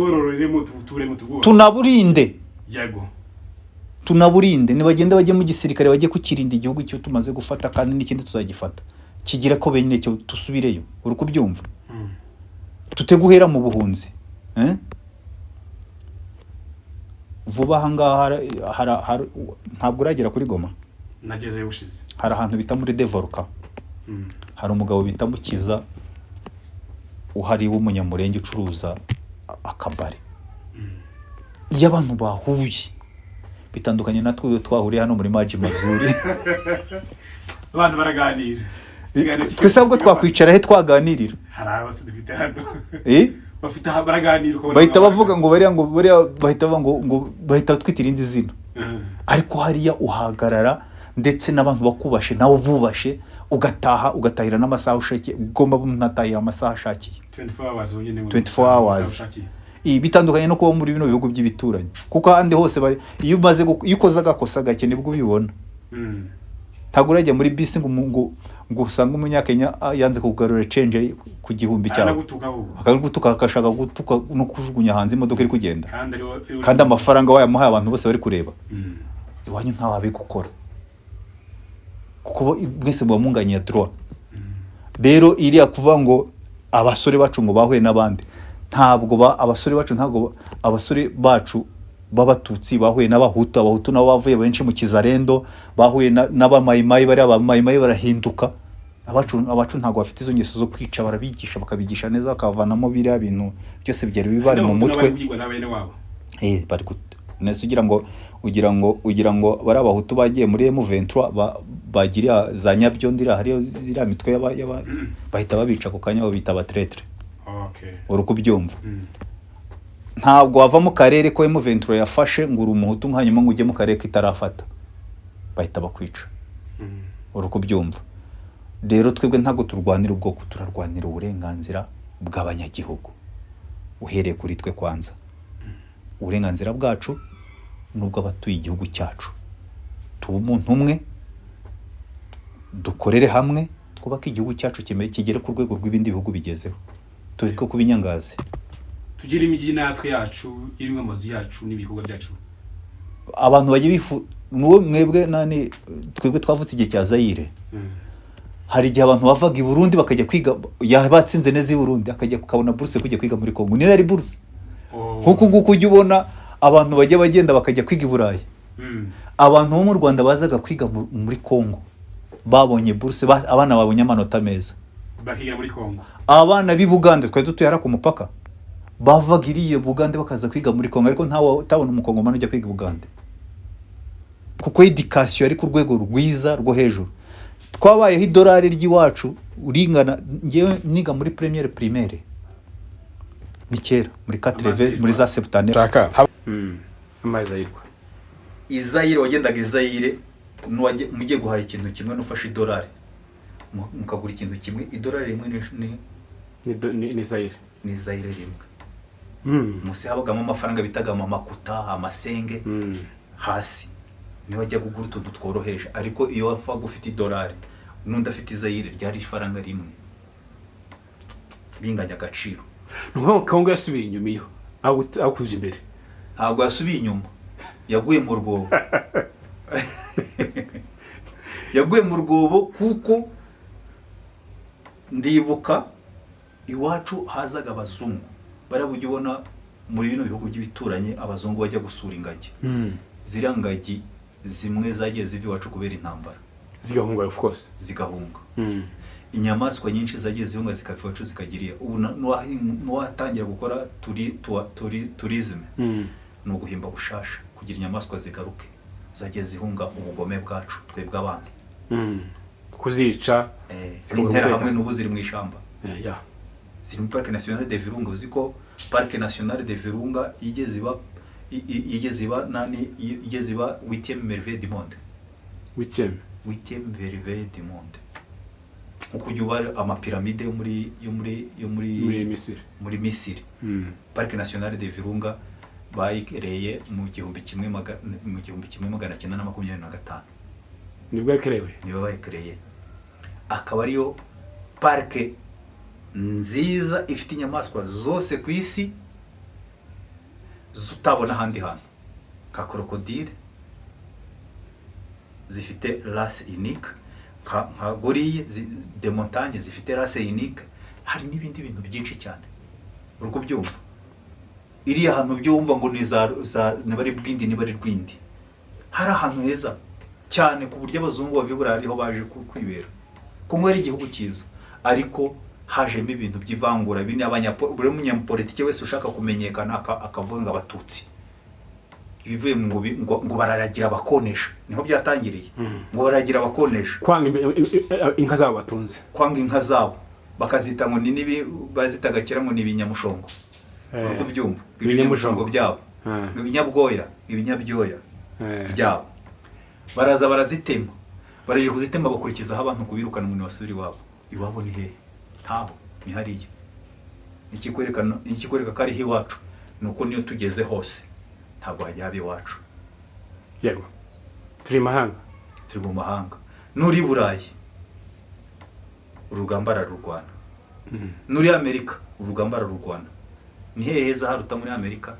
Tunaburinde. Yego. Tunaburinde, nibagenda bajye mu gisirikare, bajye kukirinda igihugu cyo tumaze gufata, kandi n'ikindi tuzagifata kigira ko benyine cyo tusubireyo. Uruko byumva. Tuteguhera mu buhunzi. Vuba hangaha ntabwo uragera kuri Goma. Nageze ushize. Hari ahantu bita muri Devolka. Hari umugabo bita Mukiza uhari w'umunyamurenge ucuruza akabare. Iyo abantu bahuye bitandukanye natwe twahuriye hano muri Maji Mazuri. Abantu baraganira. Twese ubwo twakwicara he twaganirira. Hari abase dufite hano. Bafite baraganira uko bahita bavuga ngo bahita bavuga ngo bahita twitira indi zina. Ariko hariya uhagarara, ndetse n'abantu bakubashe nawe bubashe, ugatahira n'amasaha ushake, ugomba ntatahira amasaha ashakiye 24 hours. Bitandukanye no kuba muri bino bihugu by'ibituranyi, kuko handi hose bari iyo umaze iyo ukoza agakosa gake nibwo ubibona. ntabwo urajya muri bisi ngo usanga umunyakenya yanze kugarura change ku gihumbi cyawe akagutuka akashaka gutuka no kujugunya hanze imodoka iri kugenda kandi amafaranga wayamuhaye abantu bose bari kureba iwanyu nta wabe gukora kuko mwese munganya droit rero iriya kuva ngo abasore bacu ngo bahuye n'abandi ntabwo abasore bacu ntabwo abasore bacu b'abatutsi bahuye n'abahutu abahutu nabo bavuye benshi mu kizarendo bahuye n'abamayimayi bari abamayimayi barahinduka abacu ntabwo bafite izo ngeso zo kwica barabigisha bakabigisha neza bakavanamo biriya bintu byose byari bibari mu mutwe bari nese ugira ngo bari abahutu bagiye muri M23 bagira za nyabyondira hariyo ziriya mitwe bahita babica ku kanya babita abatretre uruko byumva ntabwo wava mu karere ko M23 yafashe ngo uri umuhutu nkanyuma ngo ujye mu karere kitarafata bahita bakwica uruko byumva rero twebwe ntabwo turwanira ubwoko turarwanira uburenganzira bw'abanyagihugu uhereye kuri twe kwanza uburenganzira bwacu nubwo abatuye igihugu cyacu tuba umuntu umwe dukorere hamwe twubake igihugu cyacu kigere ku rwego rw'ibindi bihugu bigezeho tureke kuba inyangazi tugira imijyi natwe yacu irimo amazu yacu n'ibikorwa byacu abantu bagiye nuwo mwebwe nani twebwe twavutse igihe cya Zaire hari igihe abantu bavaga i Burundi bakajya kwiga yabatsinze neza i Burundi akajya kukabona bourse kujya kwiga muri Kongo niyo yari bourse nkuko nguko ujya ubona abantu bajya bagenda bakajya kwiga i Burayi abantu bo mu Rwanda bazaga kwiga muri Kongo babonye bourse abana babonye amanota meza bakigira muri Kongo abana b'i Bugande twari dutuyara ku mupaka bavaga iriye Bugande bakaza kwiga muri Kongo ariko ntawe utabona umukongo mano ujya kwiga i Bugande kuko education ari ku rwego rwiza rwo hejuru twabayeho idolari ry'iwacu uringana ngewe niga muri première primaire ni kera muri 4 muri za septane amazayirwa Izayire wagendaga Izayire mugiye guhaye ikintu kimwe nufashe idolari mukagura ikintu kimwe idolari rimwe ni Zaire ni Zaire rimwe musi habagamo amafaranga bitaga amakuta amasenge hasi niho ajya kugura utuntu tworoheje ariko iyo wafaga ufite idolari n'undi afite Zaire ryari ifaranga rimwe binganya agaciro nuko Kongo yasubiye inyuma iyo akuje imbere ntabwo yasubiye inyuma yaguye mu rwobo yaguye mu rwobo kuko ndibuka iwacu hazaga abazungu barabujya ubona muri bino bihugu by'ibituranyi abazungu bajya gusura ingagi ziriya ngagi zimwe zagiye ziva iwacu kubera intambara zigahunga of course zigahunga inyamaswa nyinshi zagiye zihunga zikava iwacu zikagiriya ubu nuwatangira gukora tourisme no guhimba bushasha kugira inyamaswa zigaruke zagiye zihunga ubugome bwacu twebwe abandi kuzica zintera hamwe n'ubu ziri mu ishamba ziri mu Parc National de Virunga uziko Parc National de Virunga igeze iba 8e merveille du monde 8e merveille du monde ukujya ubara amapiramide yo muri Misiri Parc National de Virunga bayikereye mu 1925 nibwo yakerewe niba bayikereye akaba ariyo parke nziza ifite inyamaswa zose ku isi zutabona handi hantu ka crocodile zifite race unique nka gorille de montagne zifite race unique hari n'ibindi bintu byinshi cyane uruko byumva iriya hantu byumva ngo ni za nibari bwindi nibari rwindi hari ahantu heza cyane ku buryo abazungu bavibura ariho baje kwibera Kongo ari igihugu cyiza ariko hajemo ibintu by'ivangura bine buri munyapolitike wese ushaka kumenyekana akavuga abatutsi bivuye ngo bararagira abakonesha niho byatangiriye ngo bararagira abakonesha kwanga inka zabo batunze kwanga inka zabo bakazita ngo nibi bazitaga kera ngo nibinyamushongo uko byumva ibinyamushongo byabo ibinyabyoya byabo baraza barazitema baraje kuzitema bakurikizaho abantu kubirukana umuntu wasubira iwabo ni hehe ntaho ni hariya ikikwereka ko ari iwacu nuko niyo tugeze hose ntabwo hajya haba iwacu yego turi mu mahanga nuri Burayi urugamba ararurwana, nuri Amerika urugamba ararurwana. Ni hehe heza haruta muri Amerika?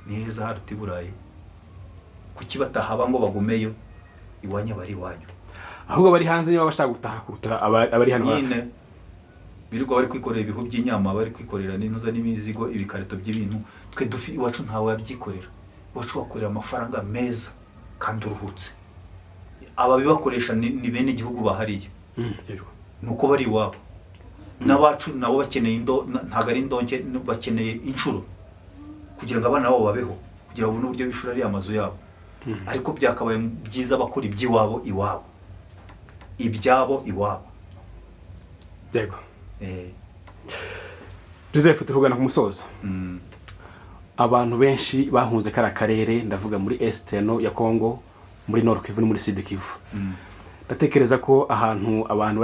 Ni hehe heza haruta i Burayi? Kuki batahaba ngo bagumeyo? Iwanya bari iwanyu. Ahubwo bari hanze niba bashaka gutaha kuruta abari hano hafi. Birirwa bari kwikorera ibihu by'inyama, bari kwikorera n'intuza n'imizigo, ibikarito by'ibintu. Twe dufi iwacu ntawe yabyikorera. Iwacu bakorera amafaranga meza kandi uruhutse. Aba bibakoresha ni bene igihugu bahariye. Nuko bari iwabo. N'abacu nabo bakeneye ntago ari indonke, bakeneye inshuro kugira ngo abana babo babeho, kugira ngo n'uburyo bishura ari amazu yabo. Ariko byakabaye byiza bakora iby'iwabo iwabo, ibyabo iwabo. Yego. Joseph, tuvugana ku musozo. Abantu benshi bahunze kara karere, ndavuga muri Esteno ya Kongo, muri Nord Kivu, muri Sud Kivu. Ndatekereza ko ahantu abantu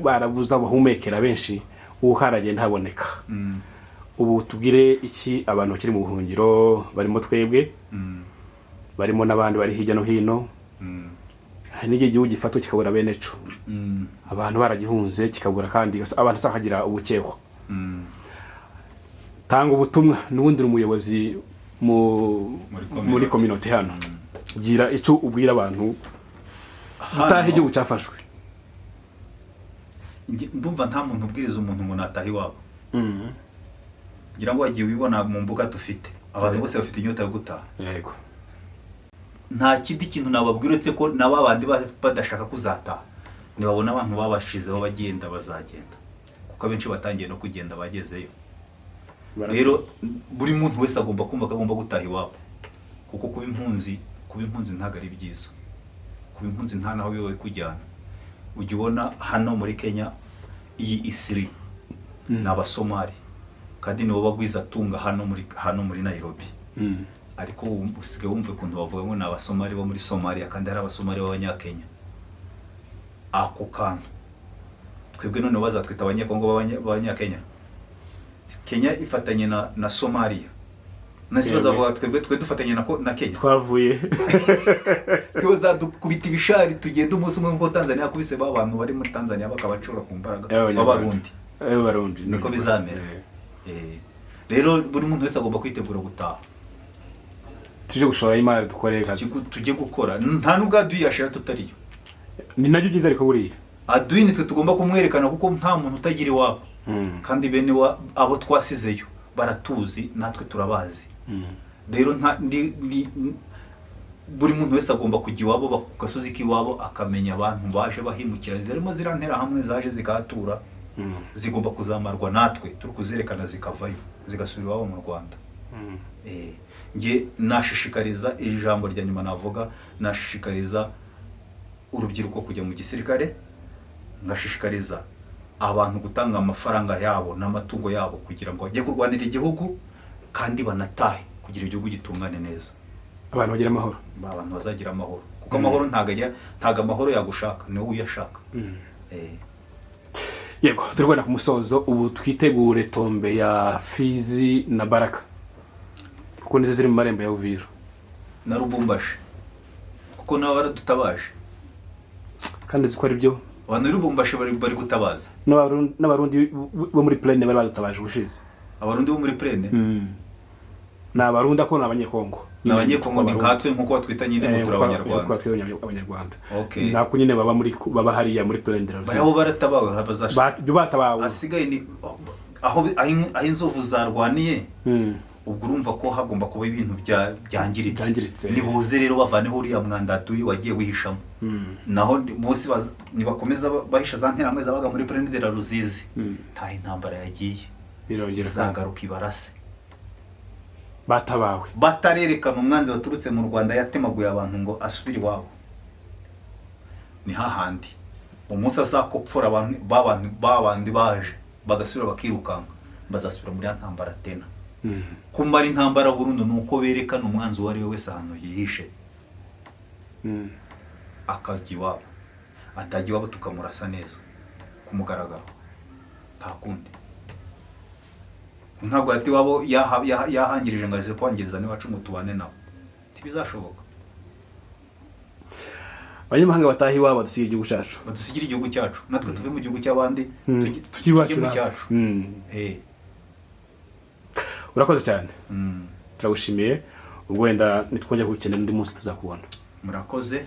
barabuza bahumekera benshi ubu haragenda haboneka. Ubu tubwire iki abantu bakiri mu buhungiro, barimo twebwe, barimo n'abandi bari hirya no hino. N'igihe igihugu gifatwa kikabura bene co, abantu baragihunze kikabura kandi abantu sakagira ubukekwa. Tanga ubutumwa n'ubundi umuyobozi muri community hano, ugira ico ubwira abantu utahe igihugu cyafashwe. Ndumva nta muntu ubwiriza umuntu ngo natahe iwabo. Ngira ngo wagiye ubibona mu mbuga dufite, abantu bose bafite inyota yo gutaha. Yego. Nta kindi kintu nababwira uretse ko nababandi badashaka kuzataha, nibabona abantu babashizeho bagenda bazagenda, kuko abenshi batangiye no kugenda bagezeyo. Rero buri muntu wese agomba kumva ko agomba gutaha iwabo, kuko kuba impunzi ntago ari byiza. Kuba impunzi nta naho bibaye kujyana. Ujya ubona hano muri Kenya iyi Isiri n'Abasomali, kandi nibo bagwiza tunga hano muri Nairobi. Ariko usigaye wumva ukuntu bavuga ngo n'Abasomali bo muri Somalia kandi ari Abasomali b'Abanyakenya. Ako kantu twebwe none bazatwita Abanyekongo b'Abanyakenya. Kenya ifatanye na Somalia. Nasi bazavuga twe dufatanye na Kenya. Twavuye. Tuza dukubita ibishari tugenda umunsi umwe ngo Tanzania yakubise abantu bari muri Tanzania bakabacura ku mbaraga b'Abarundi. Abarundi niko bizamera. Rero buri muntu wese agomba kwitegura gutaha. Tuje gushora imari dukoreye kazi. Tujye gukora. Nta nubwo aduyashira tutariyo. Ni nabyo byiza ariko buriya. Aduyi nitwe tugomba kumwerekana kuko nta muntu utagira iwabo. Kandi bene abo twasizeyo baratuzi, natwe turabazi. Rero buri muntu wese agomba kujya iwabo, ku gasozi k'iwabo akamenya abantu baje bahimukira, zirimo zirantera hamwe zaje zikahatura. Zigomba kuzamarwa natwe turi kuzerekana zikavayo zigasubira iwabo mu Rwanda. Nge nashishikariza ijambo rya nyuma navuga, nashishikariza urubyiruko kujya mu gisirikare, ngashishikariza abantu gutanga amafaranga yabo n'amatungo yabo kugira ngo bajye kurwanira igihugu kandi banatahe kugira igihugu gitungane neza. Abantu bagira amahoro. Abantu bazagira amahoro. Kuko amahoro ntaga amahoro yagushaka, ni wowe uyashaka. Yego, turwana ku musozo, ubu twitegure tombe ya Fizi na Baraka. Kuko nizo ziri mu marembo ya Uvira. Na Lubumbashi. Kuko nabo baradutabaje. Kandi ziko ari byo. Abantu Lubumbashi bari gutabaza. N'abarundi bo muri Plaine bari badutabaje ubushize. Abarundi bo muri Plaine? Na Abarundi ako n'Abanyekongo. N'Abanyekongo ni katwe nkuko batwita nyine ngo turabanyarwanda. Nkuko batwita Abanyarwanda. Okay. Nako nyine baba hariya muri Plaine. Baho baratabawe habazasha. Batabawe. Asigaye ni aho inzovu zarwaniye. Ubwo urumva ko hagomba kuba ibintu byangiritse. Nibuze rero bavaneho uriya mwanda duyi wagiye wihishamo. Naho bose nibakomeza bahisha za ntera hamwe zabaga muri Plaine de la Ruzizi. Tahe intambara yagiye. Irongera zagaruka ibarase. Batabawe. Batarerekana umwanzi waturutse mu Rwanda yatemaguye abantu ngo asubire iwabo. Ni hahandi umunsi azakopfora babandi baje bagasubira bakirukanga bazasubira muri ntambara tena. Kumara intambara burundu nuko berekana umwanzi wari we wese ahantu yihishe. Akajya iwabo, atajya iwabo tukamurasa neza kumugaragaro. Takundi ntabwo ati wabo yahangirije ngo aje kwangiriza niwacu ngo tubane nabo. Tibizashoboka. abanyamahanga bataha iwabo badusigira igihugu cyacu, badusigira igihugu cyacu, natwe tuve mu gihugu cy'abandi tujye iwacu mu cyacu. Urakoze cyane, turagushimiye. Ubwo wenda nitwongera gukenera undi munsi tuzakubona. Murakoze.